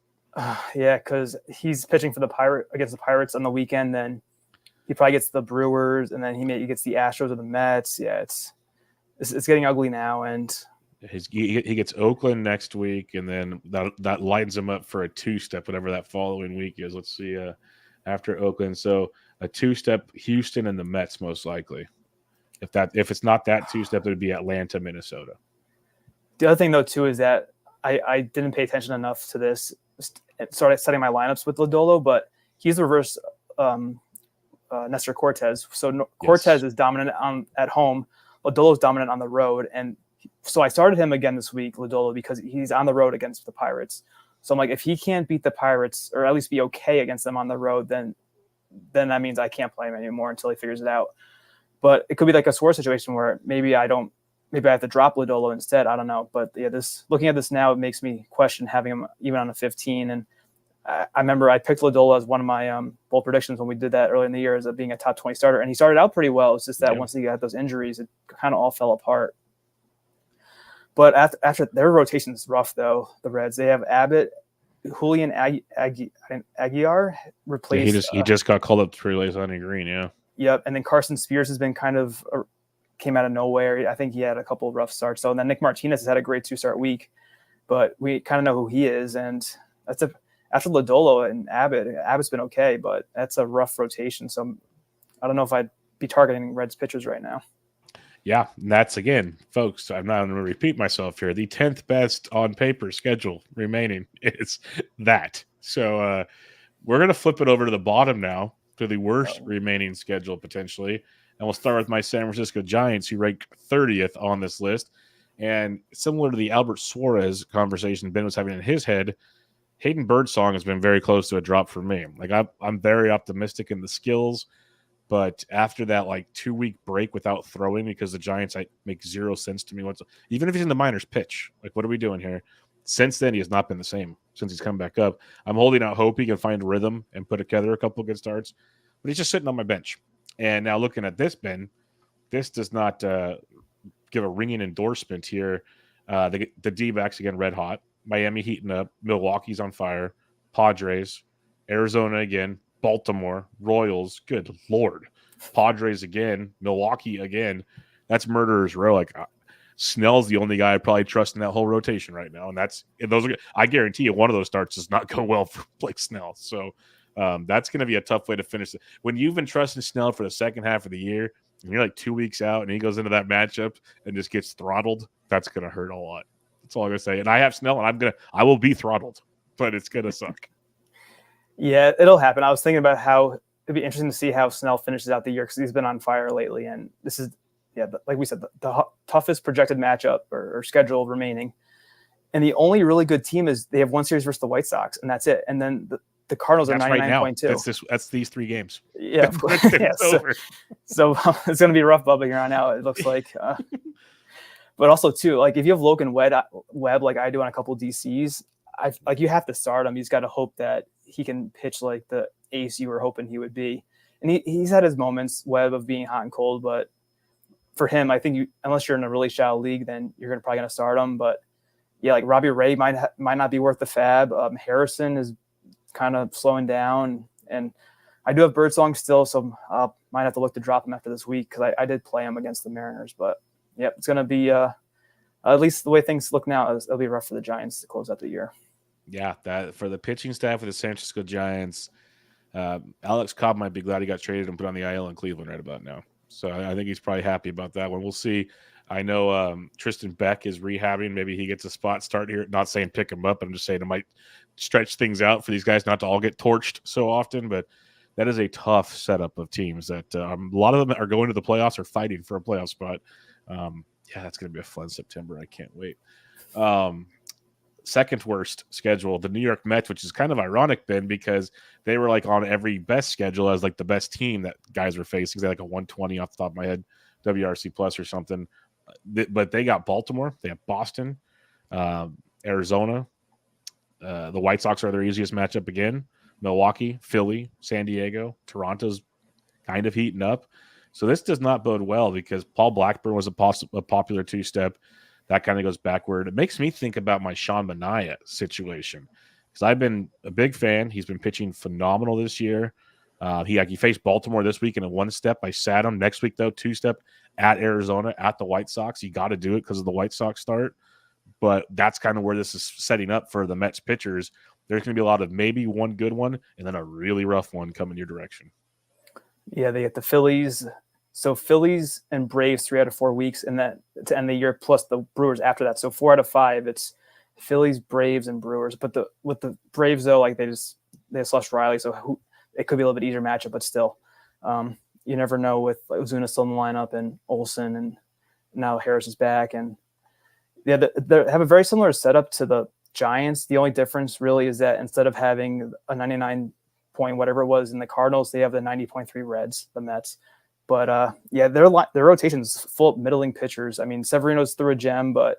B: Yeah, because he's pitching for against the Pirates on the weekend. Then he probably gets the Brewers, and then he gets the Astros or the Mets. Yeah, it's getting ugly now, and
A: he gets Oakland next week, and then that lines him up for a 2-step, whatever that following week is. Let's see, after Oakland, so a 2-step, Houston and the Mets most likely. If it's not that 2-step, it would be Atlanta, Minnesota.
B: The other thing though too is that I didn't pay attention enough to this. Started setting my lineups with Lodolo, but he's reverse Nestor Cortez. So Cortez is dominant at home. Lodolo's dominant on the road, and so I started him again this week, Lodolo, because he's on the road against the Pirates. So I'm like, if he can't beat the Pirates or at least be okay against them on the road, then that means I can't play him anymore until he figures it out. But it could be like a Suarez situation where maybe I have to drop Lodolo instead. I don't know. But yeah, looking at this now, it makes me question having him even on a 15. And I remember I picked Lodolo as one of my bold predictions when we did that earlier in the year as being a top 20 starter. And he started out pretty well. It's just that once he got those injuries, it kind of all fell apart. But after their rotation is rough, though, the Reds, they have Abbott, Julian Aguilar replaced.
A: He just got called up to replace Sonny Green, yeah.
B: Yep, and then Carson Spears has been kind of came out of nowhere. I think he had a couple of rough starts. So and then Nick Martinez has had a great 2-start week, but we kind of know who he is. And after Lodolo and Abbott's been okay, but that's a rough rotation. So I don't know if I'd be targeting Reds pitchers right now.
A: Yeah, and that's, again, folks, I'm not going to repeat myself here. The 10th best on paper schedule remaining is that. So we're going to flip it over to the bottom now, to the worst remaining schedule potentially. And we'll start with my San Francisco Giants, who ranked 30th on this list. And similar to the Albert Suarez conversation Ben was having in his head, Hayden Birdsong has been very close to a drop for me. Like, I'm very optimistic in the skills. But after that, 2-week break without throwing, because the Giants make zero sense to me. Even if he's in the minors, pitch. Like, what are we doing here? Since then, he has not been the same since he's come back up. I'm holding out hope he can find rhythm and put together a couple of good starts. But he's just sitting on my bench. And now looking at this, Ben, this does not give a ringing endorsement here. The D-backs, again, red hot. Miami heating up. Milwaukee's on fire. Padres. Arizona again. Baltimore, Royals, good Lord. Padres again, Milwaukee again. That's murderer's row. Snell's the only guy I probably trust in that whole rotation right now. And I guarantee you one of those starts does not go well for Blake Snell. So That's going to be a tough way to finish it. When you've been trusting Snell for the second half of the year, and you're like 2 weeks out, and he goes into that matchup and just gets throttled, that's going to hurt a lot. That's all I'm going to say. And I have Snell, and I will be throttled, but it's going to suck.
B: Yeah, it'll happen. I was thinking about how it'd be interesting to see how Snell finishes out the year because he's been on fire lately. And this is, like we said, the toughest projected matchup or schedule remaining. And the only really good team is they have one series versus the White Sox, and that's it. And then the Cardinals are 99.2.
A: That's these 3 games.
B: Yeah. So it's going to be rough, Bubba, here on out, it looks like. But also, too, like if you have Logan Webb like I do on a couple of DCs, you have to start him. He's got to hope that he can pitch like the ace you were hoping he would be. And he's had his moments, Webb, of being hot and cold. But for him, I think unless you're in a really shallow league, then you're probably going to start him. But yeah, like Robbie Ray might not be worth the FAAB. Harrison is kind of slowing down. And I do have Birdsong still, so I might have to look to drop him after this week because I did play him against the Mariners. But yeah, it's going to be at least the way things look now, it'll be rough for the Giants to close out the year.
A: Yeah, that for the pitching staff of the San Francisco Giants, Alex Cobb might be glad he got traded and put on the IL in Cleveland right about now. So I think he's probably happy about that one. We'll see. I know Tristan Beck is rehabbing. Maybe he gets a spot start here. Not saying pick him up. I'm just saying it might stretch things out for these guys not to all get torched so often. But that is a tough setup of teams that a lot of them are going to the playoffs or fighting for a playoff spot. Yeah, that's going to be a fun September. I can't wait. Second worst schedule, the New York Mets, which is kind of ironic, Ben, because they were like on every best schedule as like the best team that guys were facing. They had like a 120 off the top of my head, WRC plus or something. But they got Baltimore, they have Boston, Arizona. The White Sox are their easiest matchup again. Milwaukee, Philly, San Diego, Toronto's kind of heating up. So this does not bode well because Paul Blackburn was a popular 2-step. That kind of goes backward. It makes me think about my Sean Manaea situation because I've been a big fan. He's been pitching phenomenal this year. He faced Baltimore this week in a 1-step. I sat him. Next week, though, 2-step at Arizona at the White Sox. You got to do it because of the White Sox start. But that's kind of where this is setting up for the Mets pitchers. There's going to be a lot of maybe one good one and then a really rough one coming your direction. Yeah,
B: they get the Phillies. So Phillies and Braves 3 out of 4 weeks, and that to end the year, plus the Brewers after that. So 4 out of 5, it's Phillies, Braves, and Brewers. But with the Braves though, like they lost Riley, so it could be a little bit easier matchup. But still, you never know with Ozuna still in the lineup and Olsen, and now Harris is back, and yeah, they have a very similar setup to the Giants. The only difference really is that instead of having a 99 point whatever it was in the Cardinals, they have the 90.3 Reds, the Mets. But yeah, their rotation is full of middling pitchers. I mean, Severino's through a gem, but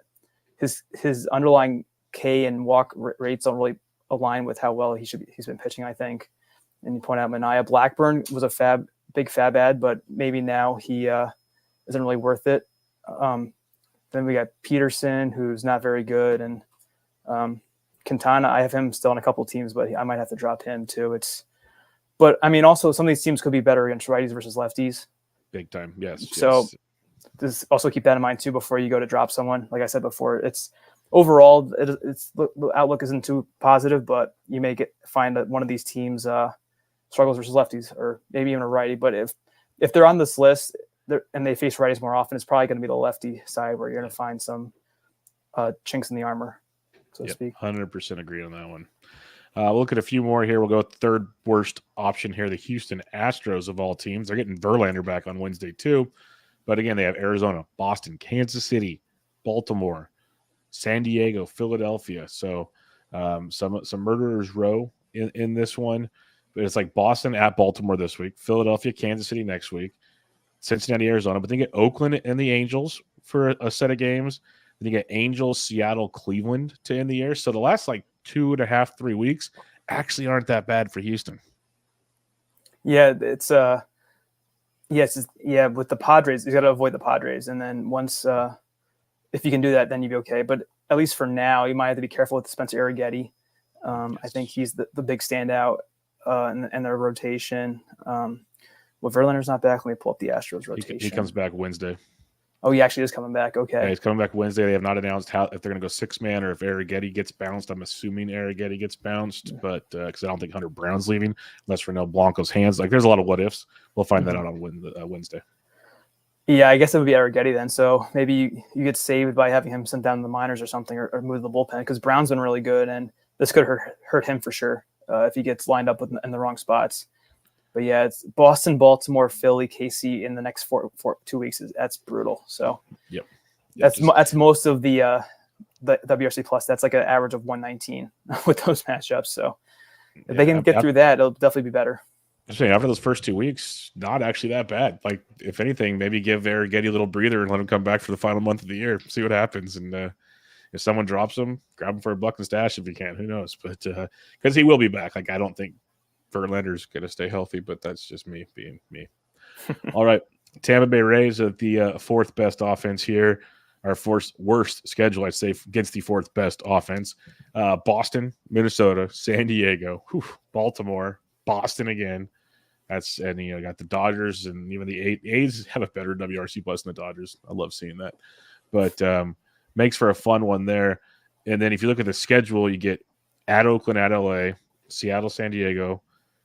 B: his underlying K and walk rates don't really align with how well he's been pitching, I think. And you point out Manaea. Blackburn was a big FAAB ad, but maybe now he isn't really worth it. Then we got Peterson, who's not very good, and Quintana. I have him still on a couple teams, but I might have to drop him too. But I mean, also some of these teams could be better against righties versus lefties.
A: Big time, yes.
B: So just also keep that in mind too before you go to drop someone. Like I said before, it's overall the outlook isn't too positive, but you may find that one of these teams struggles versus lefties, or maybe even a righty. But if they're on this list and they face righties more often, it's probably going to be the lefty side where you're going to find some chinks in the armor, so to speak.
A: 100% agree on that one. We'll look at a few more here. We'll go with third worst option here, the Houston Astros of all teams. They're getting Verlander back on Wednesday too. But again, they have Arizona, Boston, Kansas City, Baltimore, San Diego, Philadelphia. So some murderers row in this one. But it's like Boston at Baltimore this week, Philadelphia, Kansas City next week, Cincinnati, Arizona. But they get Oakland and the Angels for a set of games. Then you get Angels, Seattle, Cleveland to end the year. So the last 2.5, 3 weeks actually aren't that bad for Houston.
B: Yeah, it's with the Padres, you got to avoid the Padres, and then once if you can do that, then you'd be okay. But at least for now, you might have to be careful with Spencer Arrighetti. Yes. I think he's the big standout in their rotation. Well, Verlander's not back. Let me pull up the Astros rotation.
A: He comes back Wednesday.
B: Oh, he actually is coming back.
A: Yeah,
B: Okay.
A: he's coming back Wednesday. They have not announced if they're going to go 6-man or if Arrighetti gets bounced. I'm assuming Arrighetti gets bounced, but because I don't think Hunter Brown's leaving unless Renell Blanco's hands. Like, there's a lot of what ifs. We'll find that out on Wednesday.
B: Yeah, I guess it would be Arrighetti then. So maybe you get saved by having him sent down to the minors or something, or move the bullpen, because Brown's been really good, and this could hurt him for sure if he gets lined up in the wrong spots. But yeah, it's Boston, Baltimore, Philly, KC in the next 2 weeks. That's brutal. So
A: yep.
B: That's most of the WRC plus. That's like an average of 119 with those matchups. So if they can get through that, it'll definitely be better.
A: I'm saying after those first 2 weeks, not actually that bad. Like, if anything, maybe give Arrighetti a little breather and let him come back for the final month of the year. See what happens. And if someone drops him, grab him for a buck and stash if you can. Who knows? But because he will be back. Like, I don't think Verlander's going to stay healthy, but that's just me being me. All right. Tampa Bay Rays at the fourth best offense here. Our worst schedule, I'd say, against the fourth best offense. Boston, Minnesota, San Diego, Baltimore, Boston again. And you got the Dodgers, and even the A's have a better WRC plus than the Dodgers. I love seeing that. But makes for a fun one there. And then if you look at the schedule, you get at Oakland, at LA, Seattle, San Diego,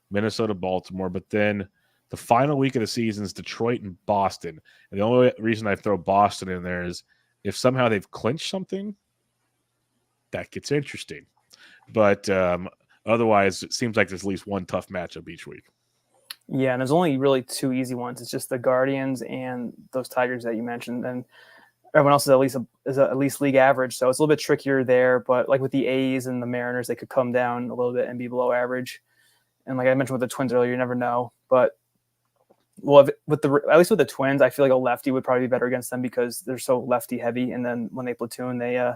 A: Minnesota, Baltimore. But then the final week of the season is Detroit and Boston. And the only reason I throw Boston in there is if somehow they've clinched something, that gets interesting. But otherwise, it seems like there's at least one tough matchup each week.
B: Yeah, and there's only really 2 easy ones. It's just the Guardians and those Tigers that you mentioned, and everyone else is at least league average. So it's a little bit trickier there. But like with the A's and the Mariners, they could come down a little bit and be below average. And like I mentioned with the Twins earlier, you never know. But at least with the Twins, I feel like a lefty would probably be better against them because they're so lefty heavy. And then when they platoon, they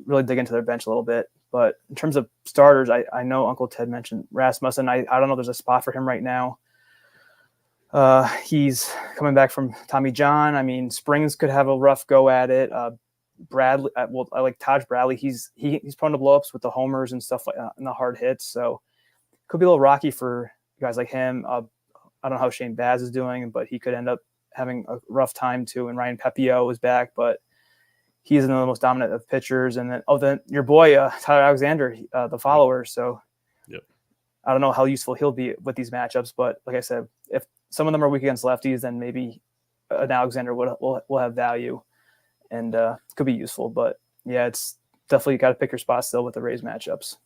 B: really dig into their bench a little bit. But in terms of starters, I know Uncle Ted mentioned Rasmussen. I don't know there's a spot for him right now. He's coming back from Tommy John. I mean, Springs could have a rough go at it. Bradley, I like Taj Bradley. He's prone to blowups with the homers and stuff like that, and the hard hits. So it could be a little rocky for guys like him. I don't know how Shane Baz is doing, but he could end up having a rough time too. And Ryan Pepio is back, but he's one of the most dominant of pitchers. And then your boy Tyler Alexander, the follower. So
A: yep.
B: I don't know how useful he'll be with these matchups, but like I said, if some of them are weak against lefties, then maybe an Alexander will have value and could be useful. But yeah, it's definitely got to pick your spot still with the Rays matchups.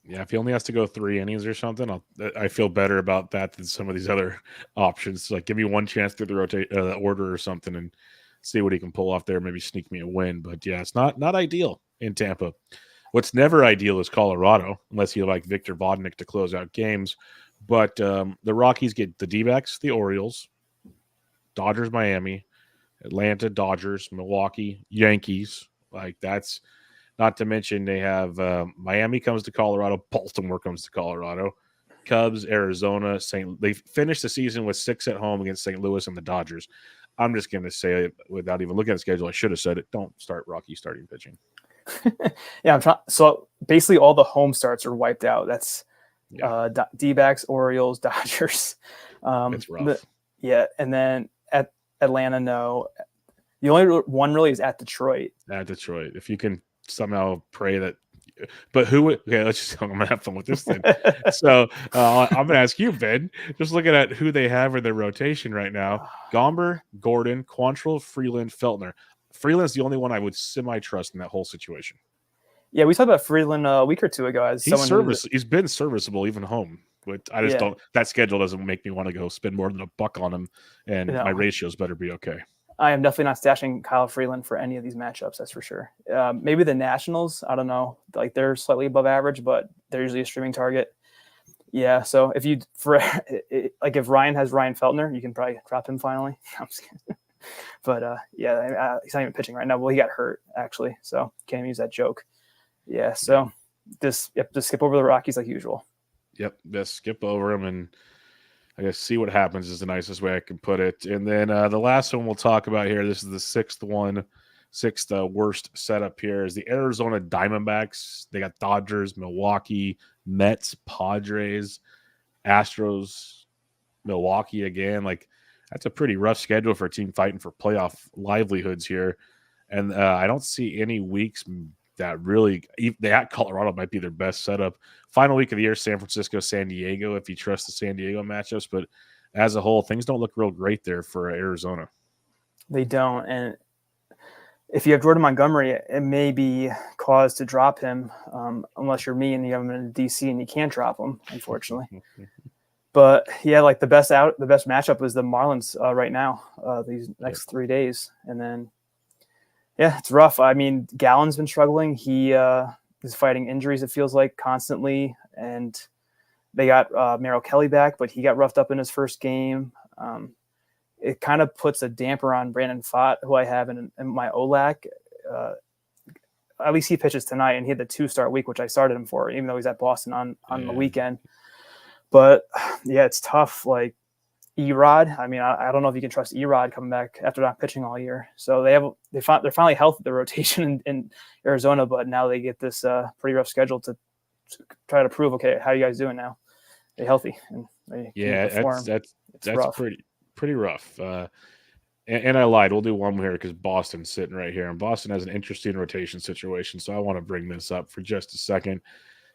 A: Yeah, if he only has to go 3 innings or something, I feel better about that than some of these other options. Like, give me one chance through the order or something and see what he can pull off there. Maybe sneak me a win. But yeah, it's not ideal in Tampa. What's never ideal is Colorado, unless you like Victor Vodnik to close out games. But the Rockies get the D-backs, the Orioles, Dodgers, Miami, Atlanta, Dodgers, Milwaukee, Yankees. Like, that's not to mention they have Miami comes to Colorado, Baltimore comes to Colorado, Cubs, Arizona, They finished the season with 6 at home against St. Louis and the Dodgers. I'm just going to say it without even looking at the schedule. I should have said it. Don't start Rocky starting pitching.
B: Yeah, I'm trying. So basically, all the home starts are wiped out. That's D-backs, Orioles, Dodgers.
A: It's rough.
B: And then at Atlanta, no. The only one really is at Detroit.
A: At Detroit, if you can somehow pray that. But who would? Okay, I'm gonna have fun with this thing. So I'm gonna ask you, Ben. Just looking at who they have in their rotation right now: Gomber, Gordon, Quantrill, Freeland, Feltner. Freeland's the only one I would semi-trust in that whole situation.
B: Yeah, we talked about Freeland a week or two ago. As
A: he's been serviceable even home. But I just don't. That schedule doesn't make me want to go spend more than $1 on him, and my ratios better be okay.
B: I am definitely not stashing Kyle Freeland for any of these matchups. That's for sure. Maybe the Nationals. I don't know. Like, they're slightly above average, but they're usually a streaming target. Yeah. So if if Ryan has Ryan Feltner, you can probably drop him finally. I'm just kidding. But he's not even pitching right now. Well, he got hurt actually, so can't even use that joke. Yeah. So just skip over the Rockies like usual.
A: Yep. Just skip over them and I guess see what happens is the nicest way I can put it. And then the last one we'll talk about here, this is the sixth worst setup here, is the Arizona Diamondbacks. They got Dodgers, Milwaukee, Mets, Padres, Astros, Milwaukee again. Like, that's a pretty rough schedule for a team fighting for playoff livelihoods here. And I don't see any weeks that really – they at Colorado might be their best setup. Final week of the year, San Francisco, San Diego, if you trust the San Diego matchups. But as a whole, things don't look real great there for Arizona.
B: They don't. And if you have Jordan Montgomery, it may be cause to drop him, unless you're me and you have him in DC and you can't drop him, unfortunately. But yeah, like the best matchup is the Marlins right now, these next 3 days. And then, yeah, it's rough. I mean, Gallen's been struggling. He is fighting injuries, it feels like, constantly. And they got Merrill Kelly back, but he got roughed up in his first game. It kind of puts a damper on Brandon Pfaadt, who I have in my OLAC. At least he pitches tonight, and he had the 2-start week, which I started him for, even though he's at Boston on the weekend. But yeah, it's tough. Like Erod, I mean, I don't know if you can trust Erod coming back after not pitching all year. So they're finally healthy at the rotation in Arizona, but now they get this pretty rough schedule to try to prove, okay, how are you guys doing now? Are you healthy? And
A: that's rough. Pretty rough. And I lied. We'll do one here because Boston's sitting right here, and Boston has an interesting rotation situation. So I want to bring this up for just a second.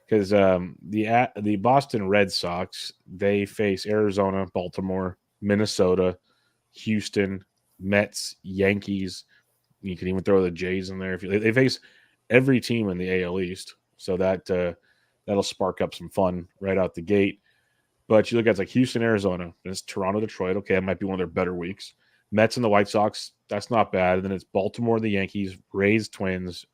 A: Because the Boston Red Sox, they face Arizona, Baltimore, Minnesota, Houston, Mets, Yankees. You can even throw the Jays in there. They face every team in the AL East, so that'll spark up some fun right out the gate. But you look at like Houston, Arizona, and it's Toronto, Detroit. Okay, that might be one of their better weeks. Mets and the White Sox, that's not bad. And then it's Baltimore, the Yankees, Rays, Twins,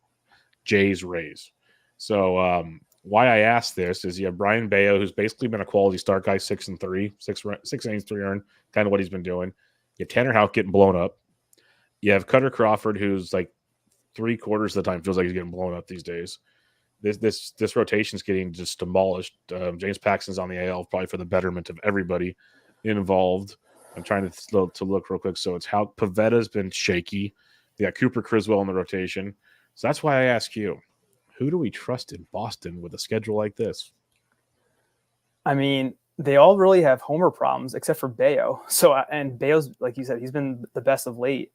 A: Jays, Rays. So why I asked this is you have Brian Bayo, who's basically been a quality start guy, 6-3, 6 innings, 3 earned, kind of what he's been doing. You have Tanner Houck getting blown up. You have Cutter Crawford, who's like 3/4 of the time feels like he's getting blown up these days. This rotation's getting just demolished. James Paxton's on the AL probably for the betterment of everybody involved. I'm trying to look real quick. So it's how Pavetta's been shaky. They got Cooper Criswell in the rotation. So that's why I ask you, who do we trust in Boston with a schedule like this?
B: I mean, they all really have homer problems except for Bayo. So, and Bayo's, like you said, he's been the best of late.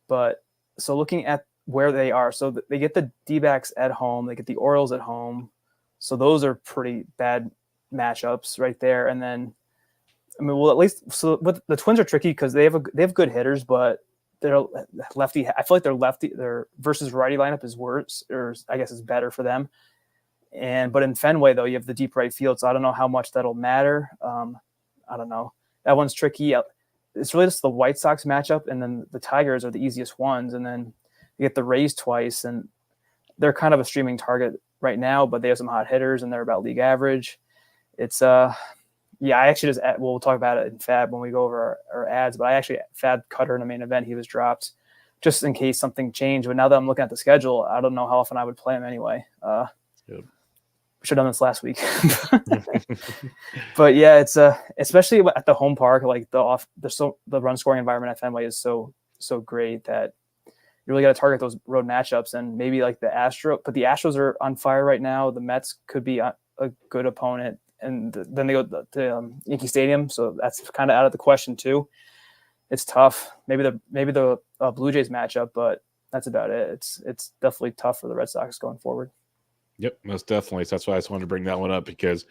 B: But so looking at where they are, so they get the D-backs at home, they get the Orioles at home. So those are pretty bad matchups right there. And then, I mean, well, at least so but the Twins are tricky because they have good hitters, but they're lefty. I feel like their versus righty lineup is worse, or I guess is better for them. But in Fenway though, you have the deep right field, so I don't know how much that'll matter. I don't know. That one's tricky. It's really just the White Sox matchup, and then the Tigers are the easiest ones, and then you get the Rays twice, and they're kind of a streaming target right now, but they have some hot hitters, and they're about league average. It's yeah, I actually we'll talk about it in FAAB when we go over our ads, but I actually FAAB Cutter in the main event. He was dropped just in case something changed. But now that I'm looking at the schedule, I don't know how often I would play him anyway. We should have done this last week. But yeah, it's especially at the home park, like the run scoring environment at Fenway is so great that you really got to target those road matchups. And maybe like the Astros are on fire right now. The Mets could be a good opponent. And then they go to Yankee Stadium, so that's kind of out of the question too. It's tough. Maybe the Blue Jays matchup, but that's about it. It's definitely tough for the Red Sox going forward.
A: Yep, most definitely. So that's why I just wanted to bring that one up because,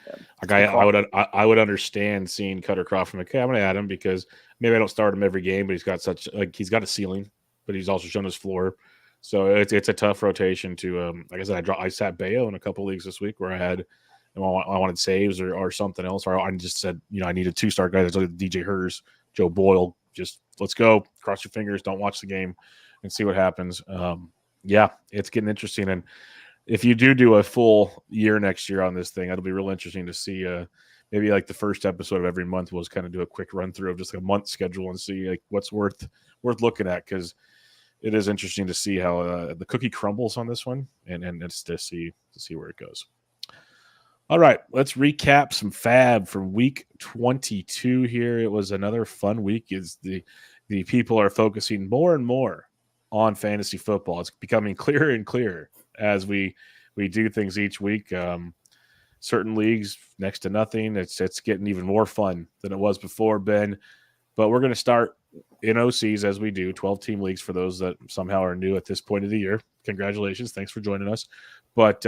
A: I would understand seeing Cutter Crawford. Okay, I'm going to add him because maybe I don't start him every game, but he's got a ceiling, but he's also shown his floor. So it's a tough rotation to. Like I said, I sat Bayo in a couple leagues this week where I had. I wanted saves or something else, or I just said, I need a 2-star guy. That's like DJ Hers, Joe Boyle. Just let's go. Cross your fingers. Don't watch the game and see what happens. Yeah, it's getting interesting. And if you do a full year next year on this thing, it'll be real interesting to see. Maybe like the first episode of every month was kind of do a quick run through of just a month schedule and see like what's worth looking at, because it is interesting to see how the cookie crumbles on this one, and it's to see where it goes. All right, let's recap some FAAB from week 22 here. It was another fun week as the people are focusing more and more on fantasy football. It's becoming clearer and clearer as we do things each week. Certain leagues, next to nothing. It's getting even more fun than it was before. Ben, But we're going to start in OCs as we do, 12-team leagues for those that somehow are new at this point of the year. Congratulations. Thanks for joining us. But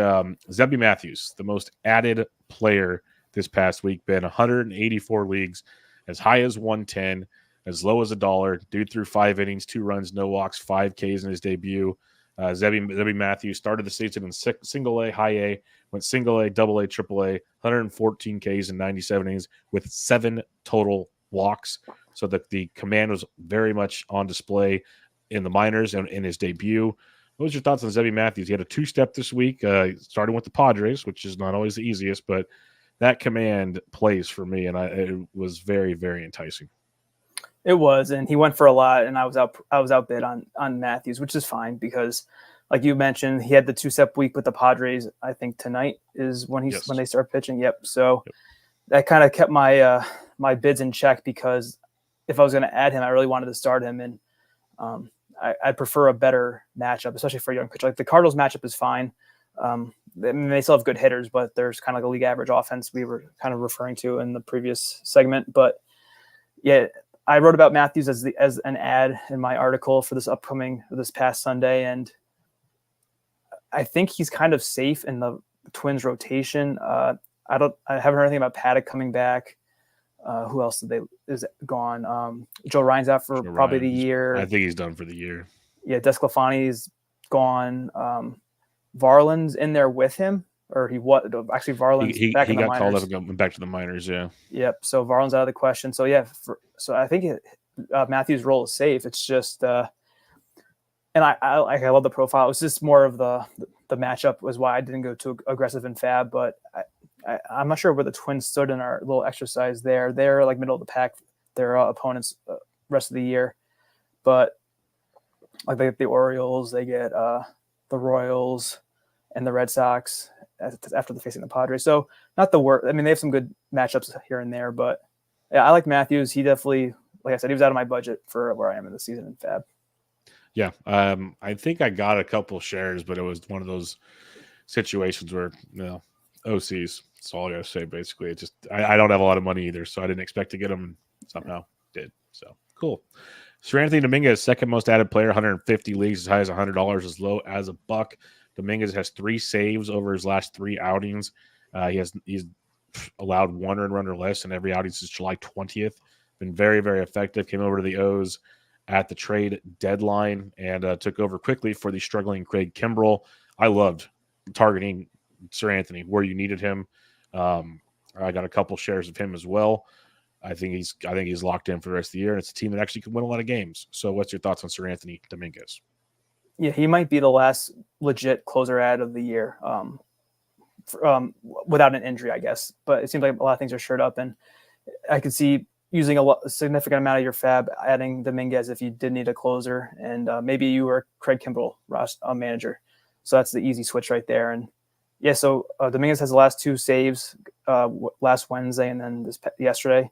A: Zebby Matthews, the most added player this past week, been 184 leagues, as high as 110, as low as $1. Dude threw 5 innings, 2 runs, no walks, 5 Ks in his debut. Zebby Matthews started the season in single A, high A, went single A, double A, triple A, 114 Ks in 97 innings with 7 total walks. So that the command was very much on display in the minors and in his debut. What was your thoughts on Zebby Matthews? He had a 2-step this week, starting with the Padres, which is not always the easiest, but that command plays for me, and it was very, very enticing.
B: It was, and he went for a lot, and I was outbid on Matthews, which is fine because, like you mentioned, he had the 2-step week with the Padres. I think tonight is when when they start pitching. Yep. So that kind of kept my my bids in check because if I was going to add him, I really wanted to start him, and I prefer a better matchup, especially for a young pitcher. Like the Cardinals matchup is fine. They still have good hitters, but there's kind of like a league average offense we were kind of referring to in the previous segment. But yeah, I wrote about Matthews as an ad in my article for this past Sunday, and I think he's kind of safe in the Twins rotation. I haven't heard anything about Paddock coming back. Who else is gone? Joe Ryan's out for probably the year.
A: I think he's done for the year.
B: Yeah, Desclafani's gone. Varland's in there with him, or actually Varland's back in the minors. He got called up
A: and went back to the minors. Yeah.
B: Yep. So Varland's out of the question. So yeah, so I think Matthews' role is safe. It's just, and I love the profile. It was just more of the matchup was why I didn't go too aggressive in FAAB, but I'm not sure where the Twins stood in our little exercise there. They're like middle of the pack, their opponents rest of the year. But like they get the Orioles, they get the Royals and the Red Sox after they're facing the Padres. So not the worst. I mean, they have some good matchups here and there. But yeah, I like Matthews. He definitely, like I said, he was out of my budget for where I am in the season in FAAB.
A: Yeah. I think I got a couple shares, but it was one of those situations where, OCs. That's all I got to say, basically. It's just I don't have a lot of money either, so I didn't expect to get them. Somehow did. So cool. Seranthony Dominguez, second most added player, 150 leagues, as high as $100, as low as $1. Dominguez has 3 saves over his last 3 outings. He's allowed 1 earned run or less in every outing since July 20th. Been very, very effective. Came over to the O's at the trade deadline and took over quickly for the struggling Craig Kimbrell. I loved targeting Seranthony where you needed him. I got a couple shares of him as well. I think he's locked in for the rest of the year, and it's a team that actually can win a lot of games. So what's your thoughts on Seranthony Dominguez?
B: Yeah, he might be the last legit closer ad of the year without an injury, I guess. But it seems like a lot of things are shored up, and I could see using a significant amount of your FAAB adding Dominguez if you did need a closer, and maybe you were Craig Kimbrell manager. So that's the easy switch right there. And yeah, so Dominguez has the last 2 saves last Wednesday and then yesterday.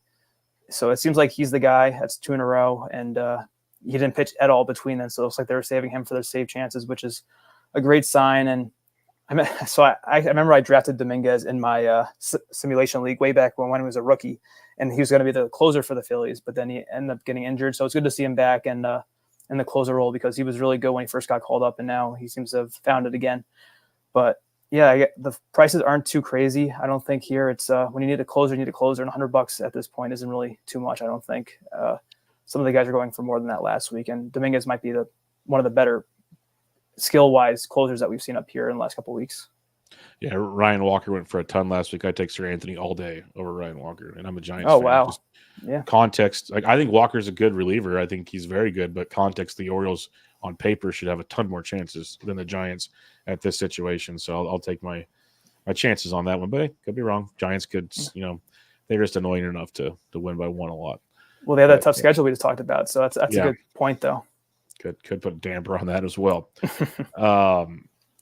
B: So it seems like he's the guy. That's 2 in a row, and he didn't pitch at all between them. So it looks like they were saving him for their save chances, which is a great sign. And I remember I drafted Dominguez in my simulation league way back when he was a rookie, and he was going to be the closer for the Phillies, but then he ended up getting injured. So it's good to see him back and in the closer role because he was really good when he first got called up, and now he seems to have found it again. But yeah, the prices aren't too crazy. I don't think here it's when you need a closer, and $100 at this point isn't really too much. I don't think some of the guys are going for more than that last week, and Dominguez might be one of the better skill-wise closers that we've seen up here in the last couple of weeks.
A: Yeah, Ryan Walker went for a ton last week. I take Seranthony all day over Ryan Walker, and I'm a Giants
B: fan.
A: fan.
B: Wow.
A: Just
B: yeah.
A: Context, I think Walker's a good reliever. I think he's very good, but context, the Orioles on paper should have a ton more chances than the Giants at this situation. So I'll take my chances on that one, but hey, could be wrong. Giants could, they're just annoying enough to win by 1 a lot.
B: Well, they have that tough schedule we just talked about, so that's a good point, though.
A: Could put a damper on that as well.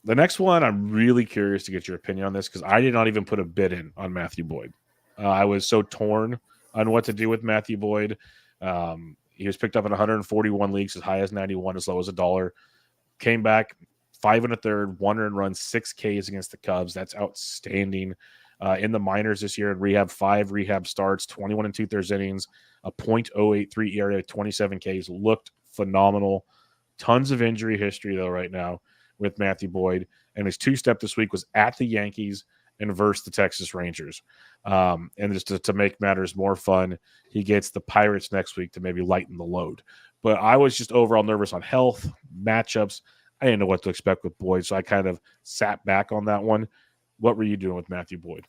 A: The next one, I'm really curious to get your opinion on this because I did not even put a bid in on Matthew Boyd. I was so torn on what to do with Matthew Boyd. He was picked up in 141 leagues, as high as 91, as low as $1. Came back 5 1/3, 1 earned run, 6 Ks against the Cubs. That's outstanding. in the minors this year in rehab, 5 rehab starts, 21 and 2/3 innings, a .083 ERA, 27 Ks, looked phenomenal. Tons of injury history, though, right now with Matthew Boyd. And his two-step this week was at the Yankees and versus the Texas Rangers. And just to make matters more fun, he gets the Pirates next week to maybe lighten the load. But I was just overall nervous on health, matchups. I didn't know what to expect with Boyd, so I kind of sat back on that one. What were you doing with Matthew Boyd?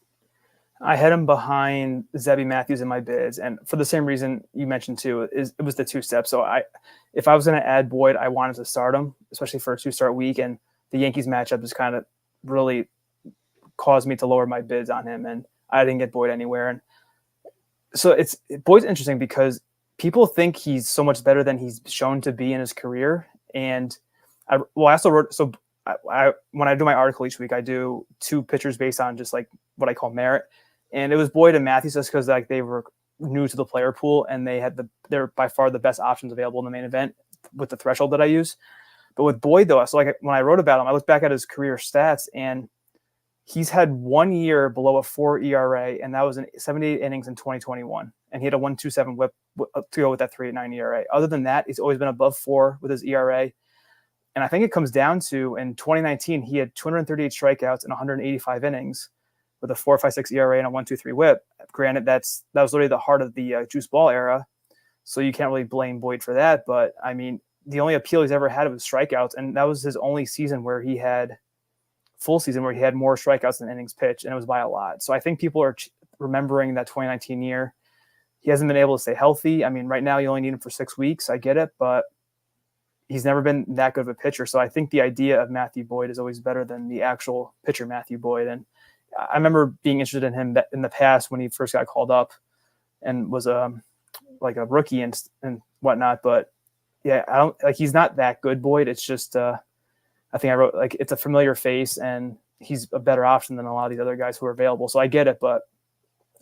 B: I had him behind Zebby Matthews in my bids, and for the same reason you mentioned too, it was the two-step. So if I was going to add Boyd, I wanted to start him, especially for a two-start week, and the Yankees matchup just kind of really caused me to lower my bids on him, and I didn't get Boyd anywhere. And so Boyd's interesting because people think he's so much better than he's shown to be in his career. And I also wrote, so when I do my article each week, I do 2 pitchers based on just like what I call merit. And it was Boyd and Matthews just because like they were new to the player pool and they're by far the best options available in the main event with the threshold that I use. But with Boyd though, so like when I wrote about him, I looked back at his career stats and he's had 1 year below a 4 ERA, and that was in 78 innings in 2021. And he had a 1.27 whip to go with that 3.89 ERA. Other than that, he's always been above 4 with his ERA. And I think it comes down to in 2019, he had 238 strikeouts in 185 innings with a 4.56 ERA and a 1.23 whip. Granted, that was literally the heart of the juice ball era. So you can't really blame Boyd for that. But I mean, the only appeal he's ever had was strikeouts. And that was his only season where he had full season where he had more strikeouts than innings pitched, and it was by a lot. So I think people are remembering that 2019 year. He hasn't been able to stay healthy. I mean, right now you only need him for 6 weeks. I get it, but he's never been that good of a pitcher. So I think the idea of Matthew Boyd is always better than the actual pitcher Matthew Boyd. And I remember being interested in him in the past when he first got called up and was like a rookie and whatnot. But yeah, he's not that good, Boyd. It's just I think I wrote like it's a familiar face and he's a better option than a lot of these other guys who are available. So I get it, but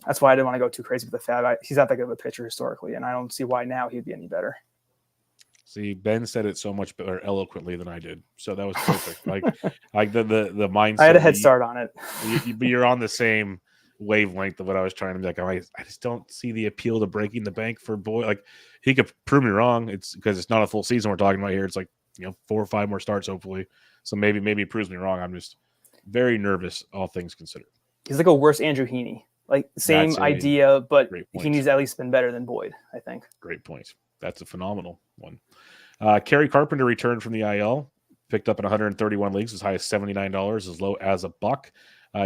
B: that's why I didn't want to go too crazy with the FAAB. He's not that good of a pitcher historically, and I don't see why now he'd be any better.
A: See, Ben said it so much better eloquently than I did, so that was perfect. like the mindset.
B: I had a head start on it.
A: You're on the same wavelength of what I was trying to be like. I just don't see the appeal to breaking the bank for Boyd. Like he could prove me wrong. It's because it's not a full season we're talking about here. It's like 4 or 5 more starts hopefully. So maybe it proves me wrong. I'm just very nervous, all things considered. He's
B: like a worse Andrew Heaney. Like same idea, but Heaney's at least been better than Boyd, I think.
A: Great point. That's a phenomenal one. Kerry Carpenter returned from the IL, picked up in 131 leagues, as high as $79, as low as $1.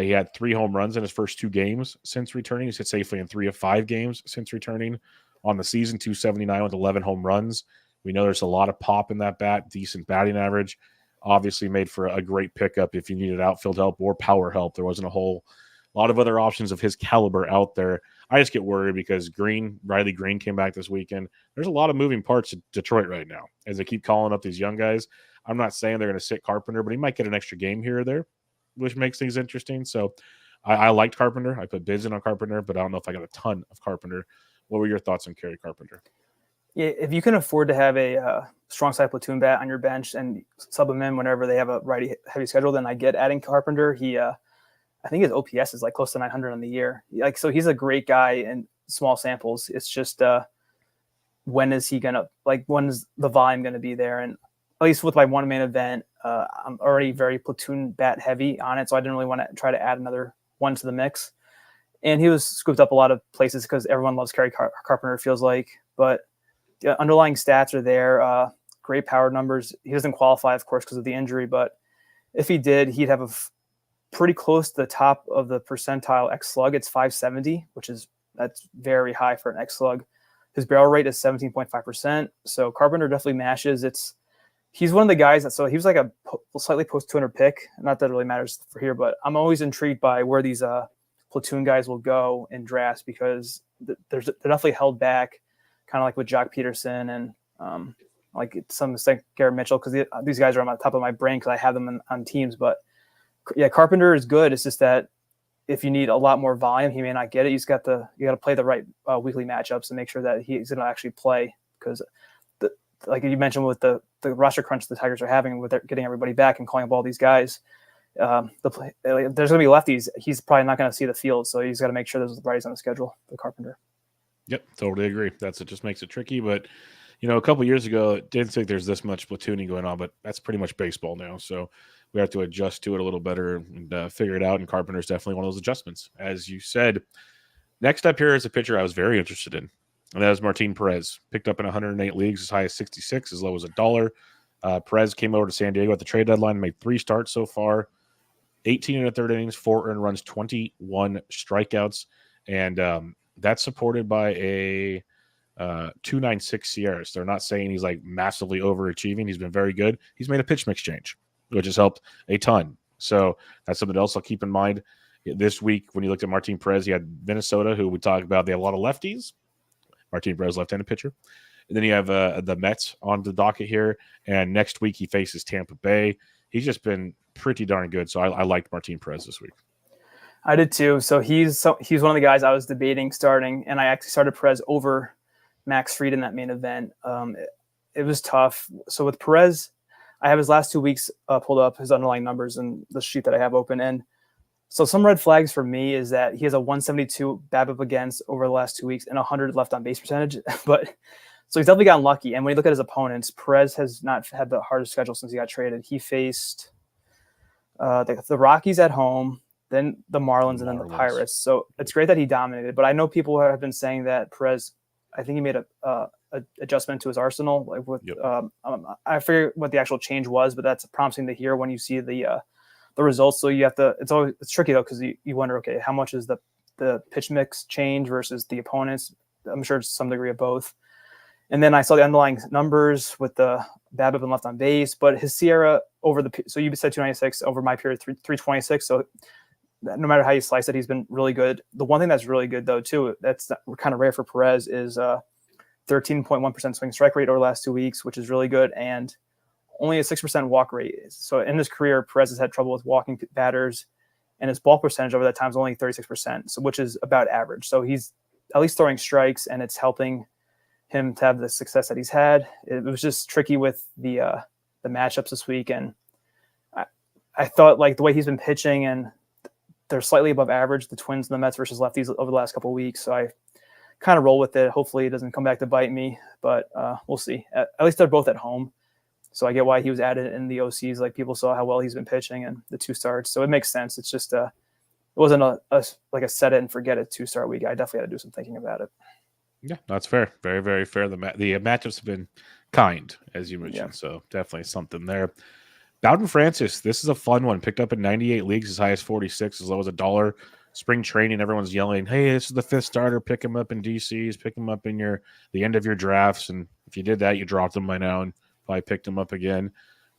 A: He had 3 home runs in his first 2 games since returning. He's hit safely in 3 of 5 games since returning. On the season, 279 with 11 home runs. We know there's a lot of pop in that bat, decent batting average. Obviously made for a great pickup if you needed outfield help or power help. There wasn't a whole lot of other options of his caliber out there. I just get worried because Riley Green came back this weekend. There's a lot of moving parts at Detroit right now as they keep calling up these young guys. I'm not saying they're going to sit Carpenter, but he might get an extra game here or there, which makes things interesting. So I liked Carpenter. I put bids in on Carpenter, but I don't know if I got a ton of Carpenter. What were your thoughts on Kerry Carpenter?
B: Yeah, if you can afford to have a strong side platoon bat on your bench and sub him in whenever they have a righty heavy schedule, then I get adding Carpenter. I think his OPS is like close to 900 on the year. So he's a great guy in small samples. It's just when is the volume gonna be there? And at least with my one main event, I'm already very platoon bat heavy on it, so I didn't really want to try to add another one to the mix. And he was scooped up a lot of places because everyone loves Kerry Carpenter, it feels like, but the underlying stats are there. Great power numbers. He doesn't qualify, of course, because of the injury, but if he did, he'd have pretty close to the top of the percentile X slug. It's 570, that's very high for an X slug. His barrel rate is 17.5%. So Carpenter definitely mashes. He's one of the guys he was like a slightly post 200 pick. Not that it really matters for here, but I'm always intrigued by where these platoon guys will go in drafts because they're definitely held back, kind of like with Jock Peterson and like some mistake Garrett Mitchell, because these guys are on the top of my brain because I have them on teams. But yeah, Carpenter is good. It's just that if you need a lot more volume, he may not get it. You got to play the right weekly matchups and make sure that he's going to actually play, because like you mentioned with the roster crunch the Tigers are having with getting everybody back and calling up all these guys, There's going to be lefties. He's probably not going to see the field, so he's got to make sure there's righties on the schedule for Carpenter.
A: Yep, totally agree. It just makes it tricky. But a couple years ago, it didn't think there's this much platooning going on, but that's pretty much baseball now. So we have to adjust to it a little better and figure it out. And Carpenter's definitely one of those adjustments, as you said. Next up here is a pitcher I was very interested in, and that was Martin Perez. Picked up in 108 leagues, as high as 66, as low as $1. Perez came over to San Diego at the trade deadline, made 3 starts so far, 18 in the third innings, 4 earned runs, 21 strikeouts, and that's supported by a 2.96 SIERA. So they're not saying he's like massively overachieving. He's been very good. He's made a pitch mix change, which has helped a ton. So that's something else I'll keep in mind. This week, when you looked at Martin Perez, he had Minnesota, who we talked about. They have a lot of lefties. Martin Perez, left-handed pitcher. And then you have the Mets on the docket here. And next week, he faces Tampa Bay. He's just been pretty darn good. So I liked Martin Perez this week.
B: I did too. So he's one of the guys I was debating starting, and I actually started Perez over Max Fried in that main event. It was tough. So with Perez, I have his last 2 weeks pulled up, his underlying numbers and the sheet that I have open. And so some red flags for me is that he has a 172 BABIP against over the last 2 weeks and 100 left on base percentage. But so he's definitely gotten lucky. And when you look at his opponents, Perez has not had the hardest schedule since he got traded. He faced the Rockies at home, then the Marlins, and then the Pirates. So it's great that he dominated. But I know people have been saying that Perez, I think he made a adjustment to his arsenal. Like with, I forget what the actual change was, but that's promising to hear when you see the results. So you have to. It's tricky though, because you wonder, okay, how much is the pitch mix change versus the opponents? I'm sure it's some degree of both. And then I saw the underlying numbers with the BABIP and left on base, but his SIERA so you said 296 over my period, 326. So no matter how you slice it, he's been really good. The one thing that's really good though too, that's kind of rare for Perez, is 13.1% swing strike rate over the last 2 weeks, which is really good, and only a 6% walk rate. So in his career, Perez has had trouble with walking batters, and his ball percentage over that time is only 36%, so which is about average. So he's at least throwing strikes, and it's helping him to have the success that he's had. It was just tricky with the matchups this week, and I thought like the way he's been pitching, and they're slightly above average, the Twins and the Mets versus lefties over the last couple of weeks. So I kind of roll with it. Hopefully it doesn't come back to bite me, but we'll see. At least they're both at home. So I get why he was added in the OCs. Like, people saw how well he's been pitching and the 2 starts. So it makes sense. It's just it wasn't like a set it and forget it 2-start week. I definitely had to do some thinking about it.
A: Yeah, that's fair. Very, very fair. The matchups have been kind, as you mentioned. Yeah. So definitely something there. Bowden Francis, this is a fun one. Picked up in 98 leagues, as high as 46, as low as $1. Spring training, everyone's yelling, hey, this is the 5th starter. Pick him up in DCs. Pick him up in the end of your drafts. And if you did that, you dropped him by now and probably picked him up again.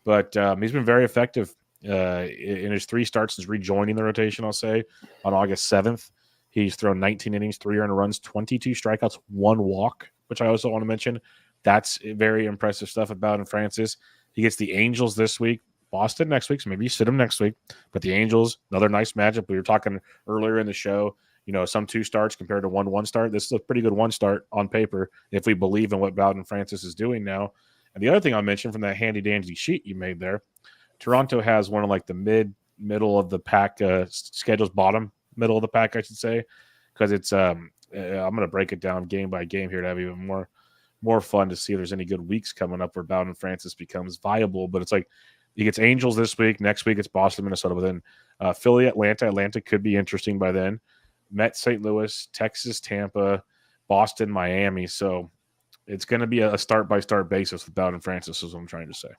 A: But he's been very effective in his 3 starts since rejoining the rotation, I'll say, on August 7th. He's thrown 19 innings, 3 earned runs, 22 strikeouts, 1 walk, which I also want to mention. That's very impressive stuff about Bowden Francis. He gets the Angels this week, Boston next week, so maybe you sit him next week. But the Angels, another nice matchup. We were talking earlier in the show, some 2 starts compared to 1 start. This is a pretty good 1 start on paper if we believe in what Bowden Francis is doing now. And the other thing I'll mention from that handy-dandy sheet you made there, Toronto has one of like the middle of the pack schedules, middle of the pack, I should say, because it's I'm going to break it down game by game here to have even more fun to see if there's any good weeks coming up where Bowden Francis becomes viable. But it's like he gets Angels this week. Next week it's Boston, Minnesota. But then Philly, Atlanta could be interesting by then. Mets, St. Louis, Texas, Tampa, Boston, Miami. So it's going to be a start-by-start basis with Bowden Francis is what I'm trying to say.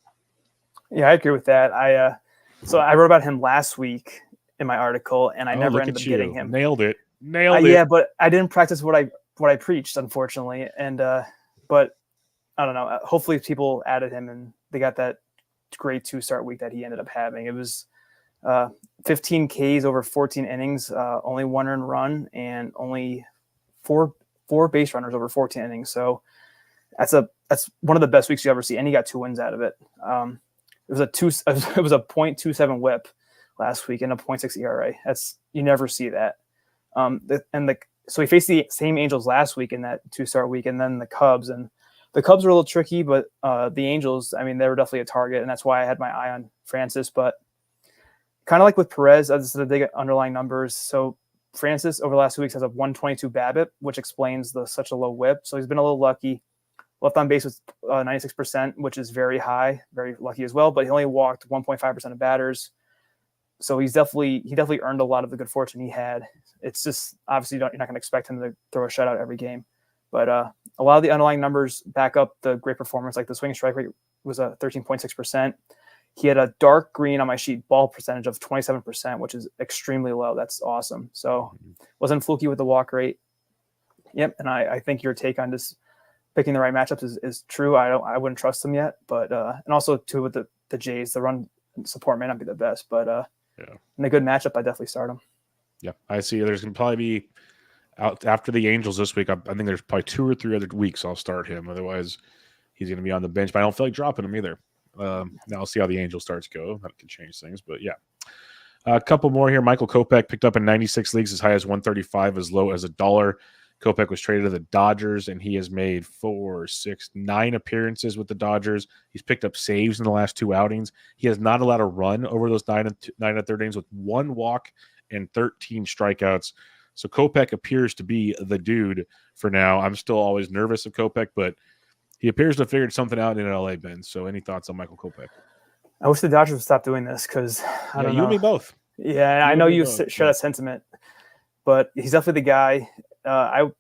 A: Yeah,
B: I agree with that. So I wrote about him last week in my article, and I never ended up getting him.
A: Nailed it.
B: Yeah, but I didn't practice what I preached, unfortunately. And but I don't know. Hopefully people added him, and they got that great 2-start week that he ended up having. It was 15 Ks over 14 innings, only 1 earned run, and only four base runners over 14 innings. So that's one of the best weeks you ever see, and he got 2 wins out of it. It was a 0.27 WHIP last week and a 0.6 ERA. You never see that. So he faced the same Angels last week in that 2-start week, and then the Cubs. And the Cubs were a little tricky, but the Angels, I mean, they were definitely a target, and that's why I had my eye on Francis. But kind of like with Perez, this is the big underlying numbers. So Francis over the last 2 weeks has a 122 BABIP, which explains such a low WHIP. So he's been a little lucky. Left on base was 96%, which is very high, very lucky as well. But he only walked 1.5% of batters. So he definitely earned a lot of the good fortune he had. It's just obviously you're not going to expect him to throw a shutout every game. But a lot of the underlying numbers back up the great performance. Like the swing strike rate was 13.6%. He had a dark green on my sheet ball percentage of 27%, which is extremely low. That's awesome. So wasn't fluky with the walk rate. Yep, and I think your take on just picking the right matchups is true. I wouldn't trust him yet, but and also too with the Jays, the run support may not be the best, but in a good matchup, I definitely start him.
A: Yeah, I see. There's going to probably be out after the Angels this week. I think there's probably 2 or 3 other weeks I'll start him. Otherwise, he's going to be on the bench. But I don't feel like dropping him either. Now I'll see how the Angel starts go. That could change things, but yeah. A couple more here. Michael Kopech picked up in 96 leagues as high as 135, as low as $1. Kopech was traded to the Dodgers, and he has made 4, 6, 9 appearances with the Dodgers. He's picked up saves in the last 2 outings. He has not allowed a run over those 9 and third innings with 1 walk and 13 strikeouts. So Kopech appears to be the dude for now. I'm still always nervous of Kopech, but he appears to have figured something out in LA, Ben. So any thoughts on Michael Kopech?
B: I wish the Dodgers would stop doing this because I don't know.
A: You and me both.
B: Yeah, I know you share that sentiment, but he's definitely the guy. I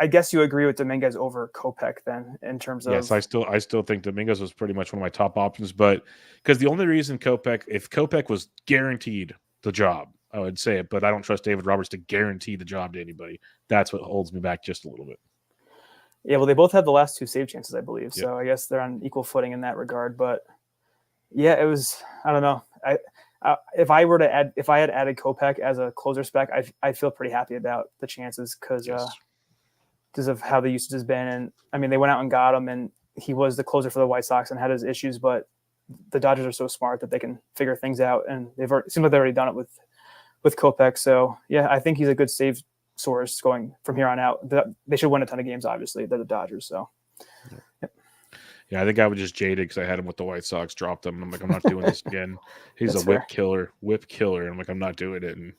B: guess you agree with Dominguez over Kopech then in terms of.
A: Yes, I still think Dominguez was pretty much one of my top options, but because the only reason if Kopech was guaranteed the job, I would say it, but I don't trust David Roberts to guarantee the job to anybody. That's what holds me back just a little bit.
B: Yeah, well, they both have the last 2 save chances, I believe. Yep. So I guess they're on equal footing in that regard. But yeah, it was. I don't know. If I had added Kopech as a closer spec, I feel pretty happy about the chances because of how the usage has been. And I mean, they went out and got him, and he was the closer for the White Sox and had his issues. But the Dodgers are so smart that they can figure things out, and it seems like they've already done it with Kopech. So yeah, I think he's a good save source going from here on out. They should win a ton of games. Obviously, they're the Dodgers. So. Yep.
A: Yeah, I think I was just jaded because I had him with the White Sox, dropped him, and I'm like, I'm not doing this again. He's a whip killer. And I'm like, I'm not doing it. And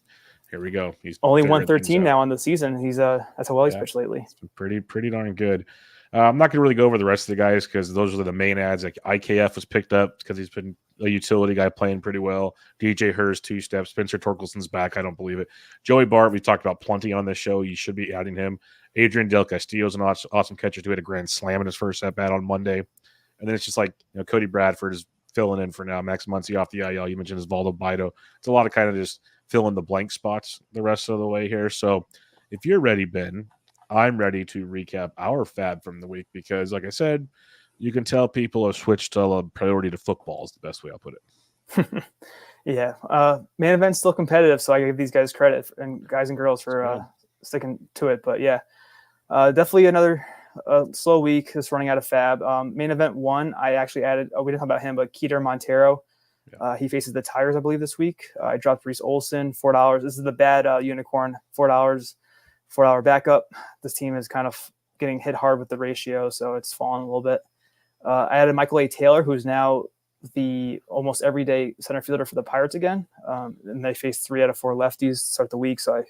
A: here we go. He's
B: only 113 now on the season. He's that's how well he's pitched lately.
A: It's been pretty darn good. I'm not going to really go over the rest of the guys because those are the main ads. Like IKF was picked up because he's been a utility guy playing pretty well. DJ Hurst 2 steps. Spencer Torkelson's back. I don't believe it. Joey Bart, we talked about plenty on this show. You should be adding him. Adrian Del Castillo's an awesome catcher who had a grand slam in his first at bat on Monday. And then it's just like, Cody Bradford is filling in for now. Max Muncy off the IL. You mentioned Osvaldo Bido. It's a lot of kind of just fill in the blank spots the rest of the way here. So if you're ready, Ben, I'm ready to recap our FAAB from the week because, like I said, you can tell people have switched a priority to football is the best way I'll put it.
B: Yeah. Main event's still competitive, so I give these guys credit, and guys and girls for sticking to it. But, yeah, definitely another slow week just running out of FAAB. Main event 1, I actually added – we didn't talk about him, but Keter Montero. Yeah. He faces the Tigers, I believe, this week. I dropped Reese Olson, $4. This is the bad unicorn, $4 backup. This team is kind of getting hit hard with the ratio, so it's fallen a little bit. I added Michael A. Taylor, who's now the almost everyday center fielder for the Pirates again. And they faced 3 out of 4 lefties to start the week, so I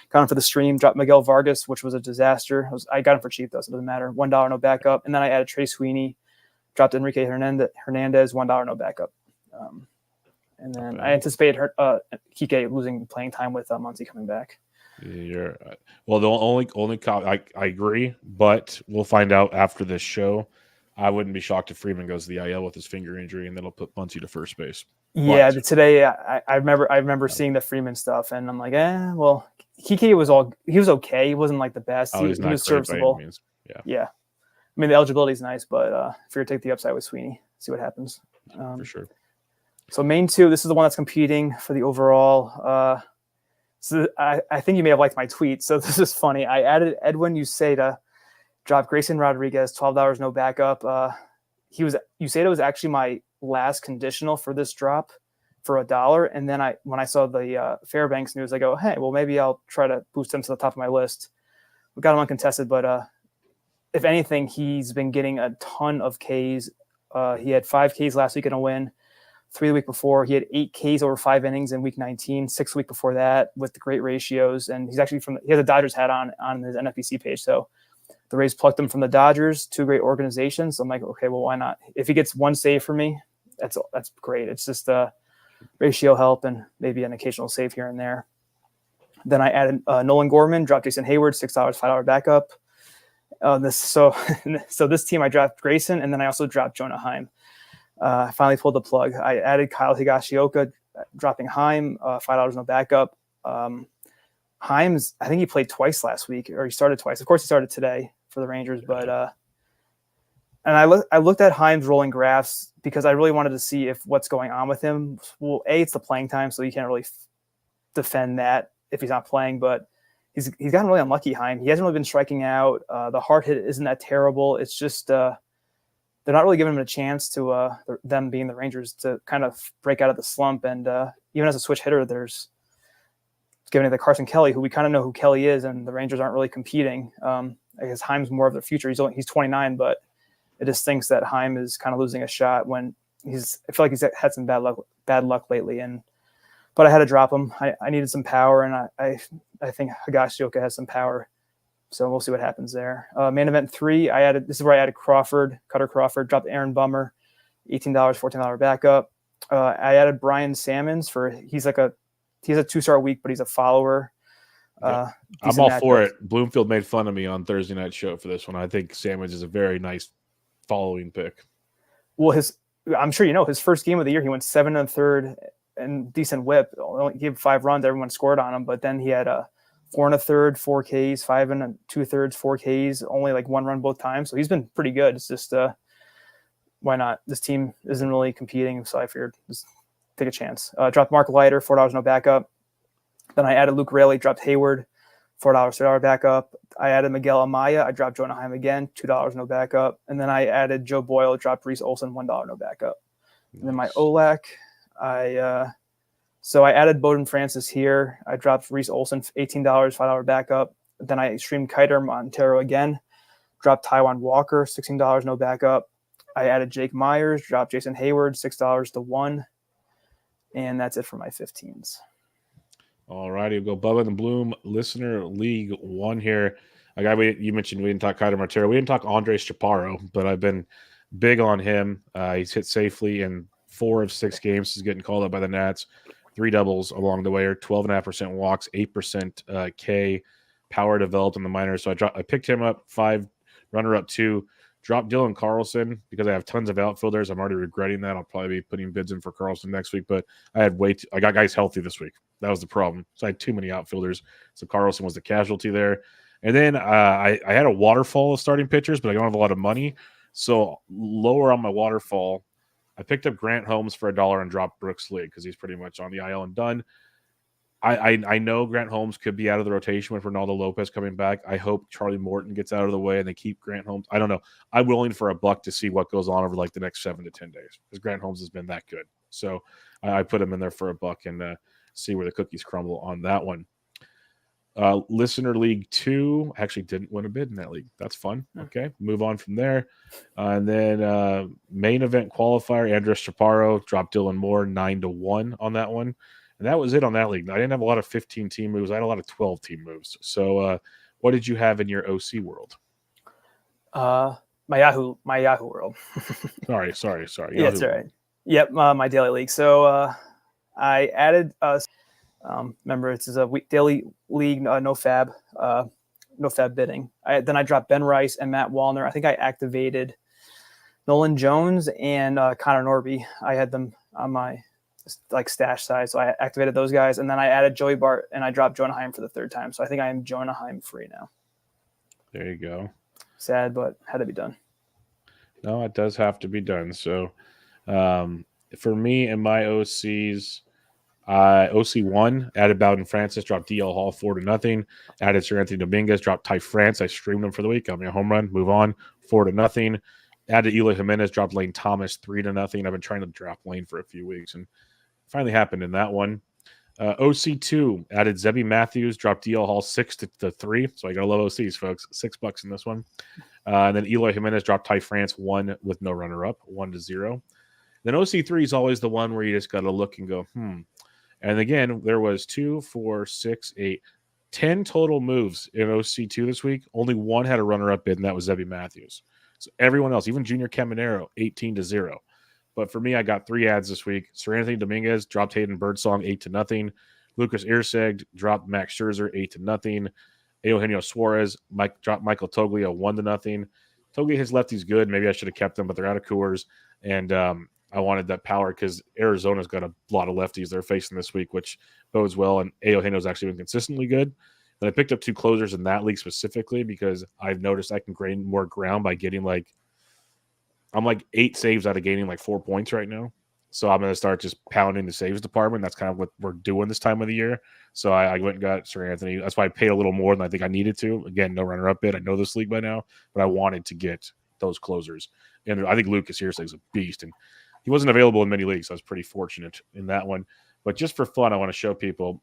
B: got him for the stream. Dropped Miguel Vargas, which was a disaster. I got him for cheap, though, so it doesn't matter. $1, no backup. And then I added Trey Sweeney. Dropped Enrique Hernandez, $1, no backup. And then I anticipated Kike losing playing time with Muncy coming back.
A: Well, the only I agree, but we'll find out after this show. I wouldn't be shocked if Freeman goes to the IL with his finger injury, and that'll put Muncy to first base.
B: Yeah, today I remember seeing the Freeman stuff, and I'm like, well, Kike was okay. He wasn't like the best. He was serviceable. Yeah. I mean, the eligibility is nice, but if you're to take the upside with Sweeney, see what happens.
A: For sure.
B: So main 2, this is the one that's competing for the overall. So I think you may have liked my tweet. So this is funny. I added Edwin Uceda, dropped Grayson Rodriguez, $12, no backup. Uceda was actually my last conditional for this drop for $1. And then when I saw the Fairbanks news, I go, hey, well, maybe I'll try to boost him to the top of my list. We got him uncontested, but if anything, he's been getting a ton of Ks. He had 5 Ks last week in a win, 3 the week before. He had 8 Ks over 5 innings in week 19, 6 the week before that with the great ratios. And he's actually he has a Dodgers hat on his NFBC page. So the Rays plucked him from the Dodgers, 2 great organizations. So I'm like, okay, well, why not? If he gets 1 save for me, that's great. It's just ratio help and maybe an occasional save here and there. Then I added Nolan Gorman, dropped Jason Hayward, $6, $5 backup. So this team I dropped Grayson, and then I also dropped Jonah Heim. I finally pulled the plug. I added Kyle Higashioka, dropping Heim, $5 no backup. Heim's, I think he played twice last week, or he started twice. Of course, he started today for the Rangers, but and I looked at Heim's rolling graphs because I really wanted to see if what's going on with him. Well, it's the playing time, so you can't really defend that if he's not playing, but he's gotten really unlucky, Heim. He hasn't really been striking out. The hard hit isn't that terrible. It's just they're not really giving him a chance to them being the Rangers to kind of break out of the slump. And even as a switch hitter, there's giving it to Carson Kelly, who we kind of know who Kelly is, and the Rangers aren't really competing. I guess Heim's more of the future. He's 29, but it just thinks that Heim is kind of losing a shot when I feel like he's had some bad luck lately. But I had to drop him. I needed some power, and I think Higashioka has some power. So we'll see what happens there. Main event 3, this is where I added Cutter Crawford, dropped Aaron Bummer, $18, $14 backup. I added Brian Sammons he has a 2-star week, but he's a follower.
A: Yeah. I'm all for it. Bloomfield made fun of me on Thursday night show for this one. I think Sammons is a very nice following pick.
B: Well, I'm sure you know his first game of the year, he went 7 1/3 and decent whip. Only gave 5 runs. Everyone scored on him, but then he had 4 1/3, 4 Ks, 5 2/3, 4 Ks, only like 1 run both times. So he's been pretty good. It's just why not? This team isn't really competing, so I figured just take a chance. Dropped Mark Leiter, $4 no backup. Then I added Luke Raley, dropped Hayward, $4, $3 backup. I added Miguel Amaya. I dropped Jonah Heim again, $2 no backup. And then I added Joe Boyle, dropped Reese Olson, $1 no backup. Nice. And then my OLAC, so I added Bowden Francis here. I dropped Reese Olson, $18, $5 backup. Then I streamed Kiter Montero again, dropped Taiwan Walker, $16 no backup. I added Jake Myers, dropped Jason Hayward, $6 to 1. And that's it for my 15s.
A: All righty, we'll go Bubba and the Bloom Listener League 1 here. A guy you mentioned we didn't talk Kiter Montero. We didn't talk Andres Chaparro, but I've been big on him. He's hit safely in 4 of 6 games. He's getting called up by the Nats. 3 doubles along the way, 12.5% walks, 8% K, power developed in the minors. So I picked him up 5, runner-up 2. Dropped Dylan Carlson because I have tons of outfielders. I'm already regretting that. I'll probably be putting bids in for Carlson next week, but I got guys healthy this week. That was the problem. So I had too many outfielders. So Carlson was the casualty there. And then I had a waterfall of starting pitchers, but I don't have a lot of money. So lower on my waterfall, I picked up Grant Holmes for $1 and dropped Brooks Lee because he's pretty much on the IL and done. I know Grant Holmes could be out of the rotation with Ronaldo Lopez coming back. I hope Charlie Morton gets out of the way and they keep Grant Holmes. I don't know. I'm willing for $1 to see what goes on over like the next 7 to 10 days because Grant Holmes has been that good. So I put him in there for $1 and see where the cookies crumble on that one. Listener League 2 actually didn't win a bid in that league. That's fun. Okay, move on from there. And then main event qualifier, Andres Chaparro dropped Dylan Moore 9-1 on that one. And that was it on that league. I didn't have a lot of 15-team moves. I had a lot of 12-team moves. So what did you have in your OC world?
B: My Yahoo world.
A: Sorry.
B: Yeah, that's all right. Yep, my daily league. So I added remember, it's a daily league, no FAAB bidding. Then I dropped Ben Rice and Matt Wallner. I think I activated Nolan Jones and Connor Norby. I had them on my stash side, so I activated those guys. And then I added Joey Bart and I dropped Jonah Heim for the 3rd time. So I think I am Jonah Heim free now.
A: There you go.
B: Sad, but had to be done.
A: No, it does have to be done. So for me and my OCs, OC1 added Bowden Francis, dropped DL Hall 4-0. Added Seranthony Dominguez, dropped Ty France. I streamed him for the week. Got me a home run. Move on. 4-0. Added Eloy Jimenez, dropped Lane Thomas 3-0. I've been trying to drop Lane for a few weeks and finally happened in that one. OC2 added Zebby Matthews, dropped DL Hall 6-3. So I got to love OCs, folks. $6 in this one. And then Eloy Jimenez dropped Ty France 1 with no runner-up, 1-0. Then OC3 is always the one where you just got to look and go, And again, there was 2, 4, 6, 8, 10 total moves in OC2 this week. Only one had a runner-up bid, and that was Zebby Matthews. So everyone else, even Junior Caminero, 18-0. But for me, I got 3 ads this week. Seranthony Dominguez dropped Hayden Birdsong 8-0. Lucas Irseg dropped Max Scherzer 8-0. Eugenio Suarez dropped Michael Toglia 1-0. Toglia has lefties good. Maybe I should have kept them, but they're out of Coors. And I wanted that power because Arizona's got a lot of lefties they're facing this week, which bodes well. And Eugenio's actually been consistently good. And I picked up 2 closers in that league specifically because I've noticed I can gain more ground by getting I'm 8 saves out of gaining 4 points right now. So I'm going to start just pounding the saves department. That's kind of what we're doing this time of the year. So I went and got Seranthony. That's why I paid a little more than I think I needed to. Again, no runner-up bid. I know this league by now, but I wanted to get those closers. And I think Lucas Irseg is a beast. And he wasn't available in many leagues. So I was pretty fortunate in that one. But just for fun, I want to show people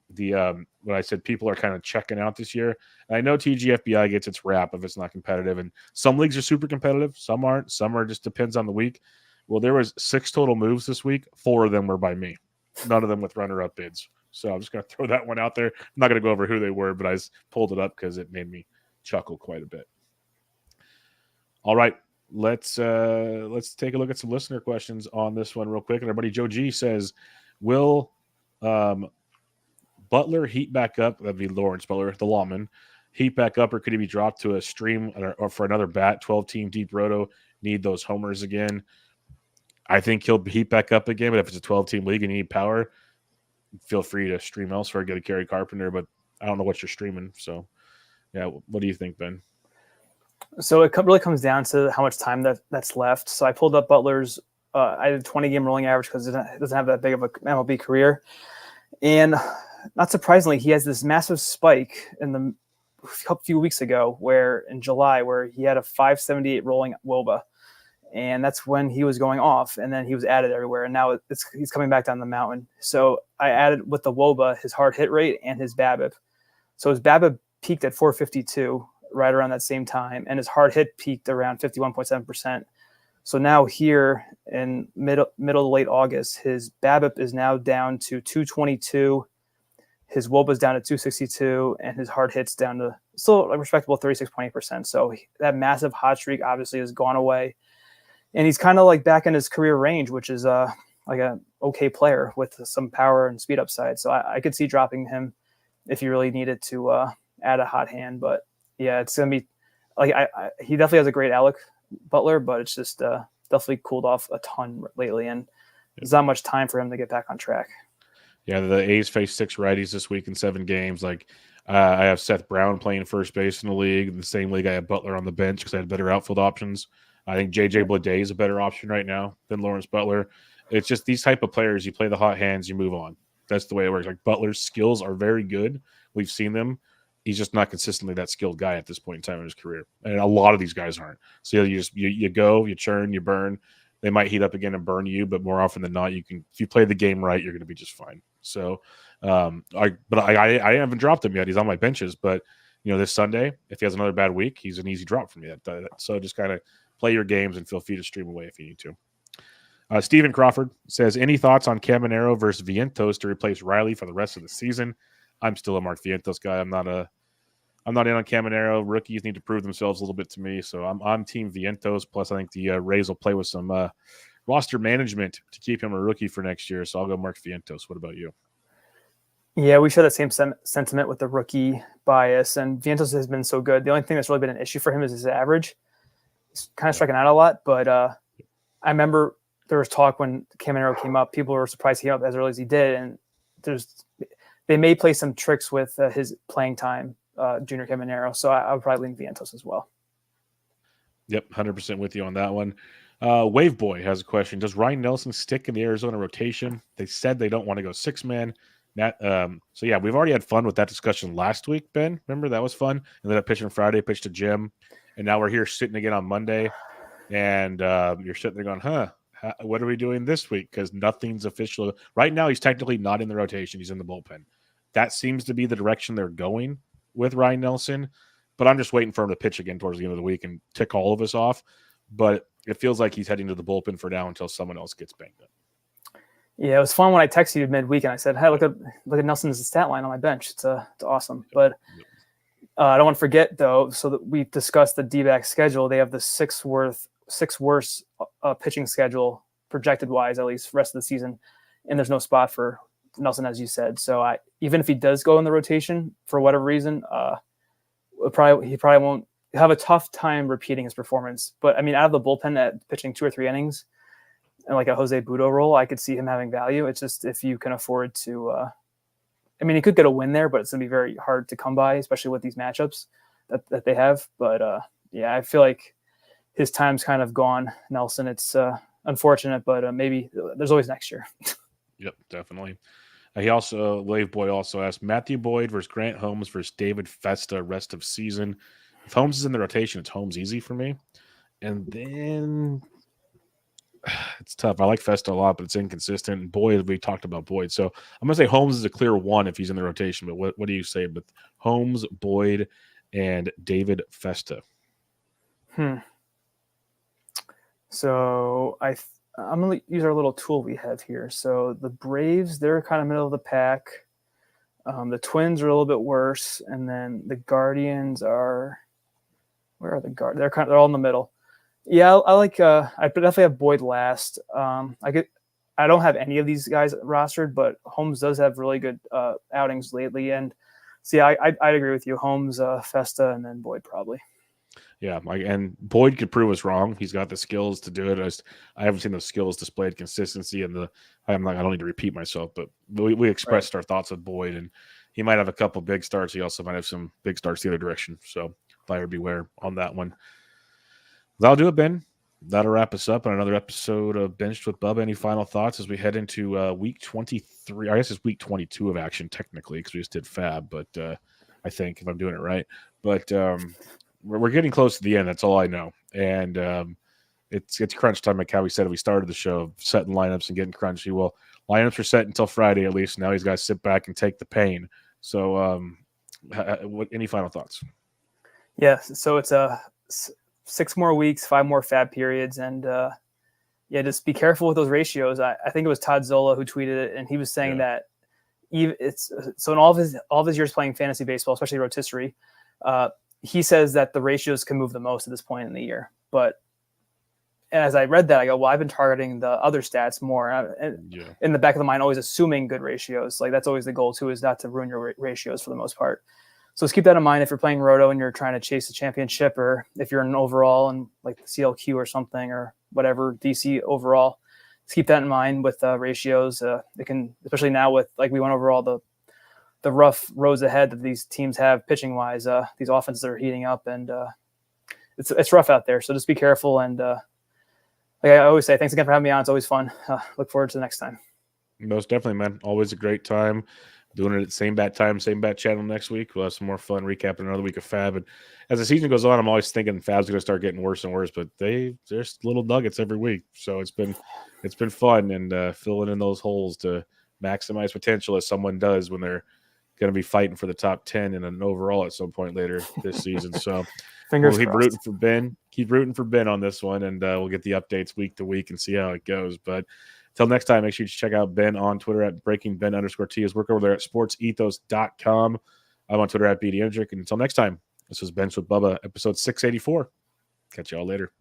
A: what I said people are kind of checking out this year. And I know TGFBI gets its rap if it's not competitive. And some leagues are super competitive. Some aren't. Some are just depends on the week. Well, there was 6 total moves this week. 4 of them were by me. None of them with runner-up bids. So I'm just going to throw that one out there. I'm not going to go over who they were, but I just pulled it up because it made me chuckle quite a bit. All right. Let's take a look at some listener questions on this one real quick. And our buddy Joe G says, will Butler heat back up? That'd be Lawrence Butler, the lawman. Heat back up, or could he be dropped to a stream or for another bat? 12-team deep roto, need those homers again. I think he'll heat back up again, but if it's a 12-team league and you need power, feel free to stream elsewhere. Go to Kerry Carpenter, but I don't know what you're streaming. So, yeah, what do you think, Ben?
B: So it really comes down to how much time that's left. So I pulled up Butler's I did 20-game rolling average because it doesn't have that big of a MLB career. And not surprisingly, he has this massive spike in the few weeks ago in July where he had a 578 rolling WOBA. And that's when he was going off, and then he was added everywhere. And now he's coming back down the mountain. So I added with the WOBA his hard hit rate and his BABIP. So his BABIP peaked at 452 right around that same time, and his hard hit peaked around 51.7%. So now here in middle to late August, his BABIP is now down to 222. His WOBA is down to 262, and his hard hits down to still a respectable 36.8%. So that massive hot streak obviously has gone away. And he's kind of back in his career range, which is an okay player with some power and speed upside. So I could see dropping him if you really needed to add a hot hand. But yeah, it's gonna be he definitely has a great outlook, Butler, but it's just definitely cooled off a ton lately, and there's not much time for him to get back on track.
A: Yeah, the A's faced 6 righties this week in 7 games. I have Seth Brown playing first base in the league. In the same league, I have Butler on the bench because I had better outfield options. I think J.J. Bleday is a better option right now than Lawrence Butler. It's just these type of players, you play the hot hands, you move on. That's the way it works. Butler's skills are very good. We've seen them. He's just not consistently that skilled guy at this point in time in his career. And a lot of these guys aren't. So you go, you churn, you burn. They might heat up again and burn you, but more often than not, if you play the game right, you're going to be just fine. So, I haven't dropped him yet. He's on my benches, but this Sunday, if he has another bad week, he's an easy drop for me. So just kind of play your games and feel free to stream away if you need to. Stephen Crawford says, any thoughts on Caminero versus Vientos to replace Riley for the rest of the season? I'm still a Mark Vientos guy. I'm not in on Caminero. Rookies need to prove themselves a little bit to me, so I'm Team Vientos. Plus, I think the Rays will play with some roster management to keep him a rookie for next year. So I'll go Mark Vientos. What about you?
B: Yeah, we share that same sentiment with the rookie bias, and Vientos has been so good. The only thing that's really been an issue for him is his average. He's kind of striking out a lot, but I remember there was talk when Caminero came up. People were surprised he came up as early as he did, and they may play some tricks with his playing time, Junior Caminero. So I would probably lean Vientos as well.
A: Yep, 100% with you on that one. Wave Boy has a question. Does Ryan Nelson stick in the Arizona rotation? They said they don't want to go 6-man. So yeah, we've already had fun with that discussion last week, Ben. Remember, that was fun. Ended up pitching Friday, pitched to Jim, and now we're here sitting again on Monday, and you're sitting there going, what are we doing this week? Because nothing's official. Right now, he's technically not in the rotation. He's in the bullpen. That seems to be the direction they're going with Ryan Nelson, but I'm just waiting for him to pitch again towards the end of the week and tick all of us off. But it feels like he's heading to the bullpen for now until someone else gets banged up.
B: Yeah, it was fun when I texted you midweek and I said, "Hey, look at Nelson's stat line on my bench. It's awesome." But I don't want to forget though. So that we discussed the D-back schedule. They have the sixth worst pitching schedule projected wise, at least rest of the season, and there's no spot for Nelson, as you said. So even if he does go in the rotation for whatever reason, he probably won't have a tough time repeating his performance. But I mean, out of the bullpen at pitching 2 or 3 innings and like a Jose Budo role, I could see him having value. It's just if you can afford to, I mean, he could get a win there, but it's going to be very hard to come by, especially with these matchups that they have. But yeah, I feel like his time's kind of gone, Nelson. It's unfortunate, but maybe there's always next year.
A: Yep, definitely. Wave Boy also asked, Matthew Boyd versus Grant Holmes versus David Festa rest of season. If Holmes is in the rotation, it's Holmes easy for me. And then it's tough. I like Festa a lot, but it's inconsistent. And Boyd, we talked about Boyd. So I'm going to say Holmes is a clear 1 if he's in the rotation. But what do you say with Holmes, Boyd, and David Festa?
B: So I'm going to use our little tool we have here. So the Braves, they're kind of middle of the pack. The Twins are a little bit worse. And then the Guardians are – where are the Guardians? They're all in the middle. Yeah, I like I definitely have Boyd last. I don't have any of these guys rostered, but Holmes does have really good outings lately. And so yeah, I'd agree with you. Holmes, Festa, and then Boyd probably.
A: Yeah, and Boyd could prove us wrong. He's got the skills to do it. I haven't seen those skills displayed, consistency, and I don't need to repeat myself, but we expressed our thoughts with Boyd, and he might have a couple big starts. He also might have some big starts the other direction. So buyer beware on that one. That'll do it, Ben. That'll wrap us up on another episode of Benched with Bubba. Any final thoughts as we head into week 23? I guess it's week 22 of action technically because we just did FAAB, but I think if I'm doing it right. But we're getting close to the end. That's all I know. And it's crunch time, like how we said we started the show, setting lineups and getting crunchy. Well, lineups are set until Friday at least. Now he's got to sit back and take the pain. So any final thoughts?
B: Yeah, so it's 6 more weeks, 5 more FAAB periods, and just be careful with those ratios. I think it was Todd Zola who tweeted it, and he was saying that it's so in all of his years playing fantasy baseball, especially rotisserie, he says that the ratios can move the most at this point in the year. But as I read that, I go, well, I've been targeting the other stats more. In the back of the mind, always assuming good ratios. Like that's always the goal too, is not to ruin your ratios for the most part. So let's keep that in mind if you're playing Roto and you're trying to chase the championship, or if you're an overall and like the CLQ or something or whatever, DC overall. Let's keep that in mind with ratios. It can, especially now with like we went over all the rough roads ahead that these teams have pitching wise. These offenses are heating up, and it's rough out there. So just be careful. And like I always say, thanks again for having me on. It's always fun. Look forward to the next time. Most definitely, man. Always a great time. Doing it at the same bat time, same bat channel next week. We'll have some more fun recapping another week of FAAB. And as the season goes on, I'm always thinking FAAB's going to start getting worse and worse, but there's little nuggets every week. So it's been fun, and filling in those holes to maximize potential as someone does when they're going to be fighting for the top 10 in an overall at some point later this season. So we'll keep rooting for Ben. Keep rooting for Ben on this one, and we'll get the updates week to week and see how it goes. But until next time, make sure you check out Ben on Twitter at BreakingBen_T. His work over there at sportsethos.com. I'm on Twitter at BDEndrick. And until next time, this was Benched with Bubba, episode 684. Catch y'all later.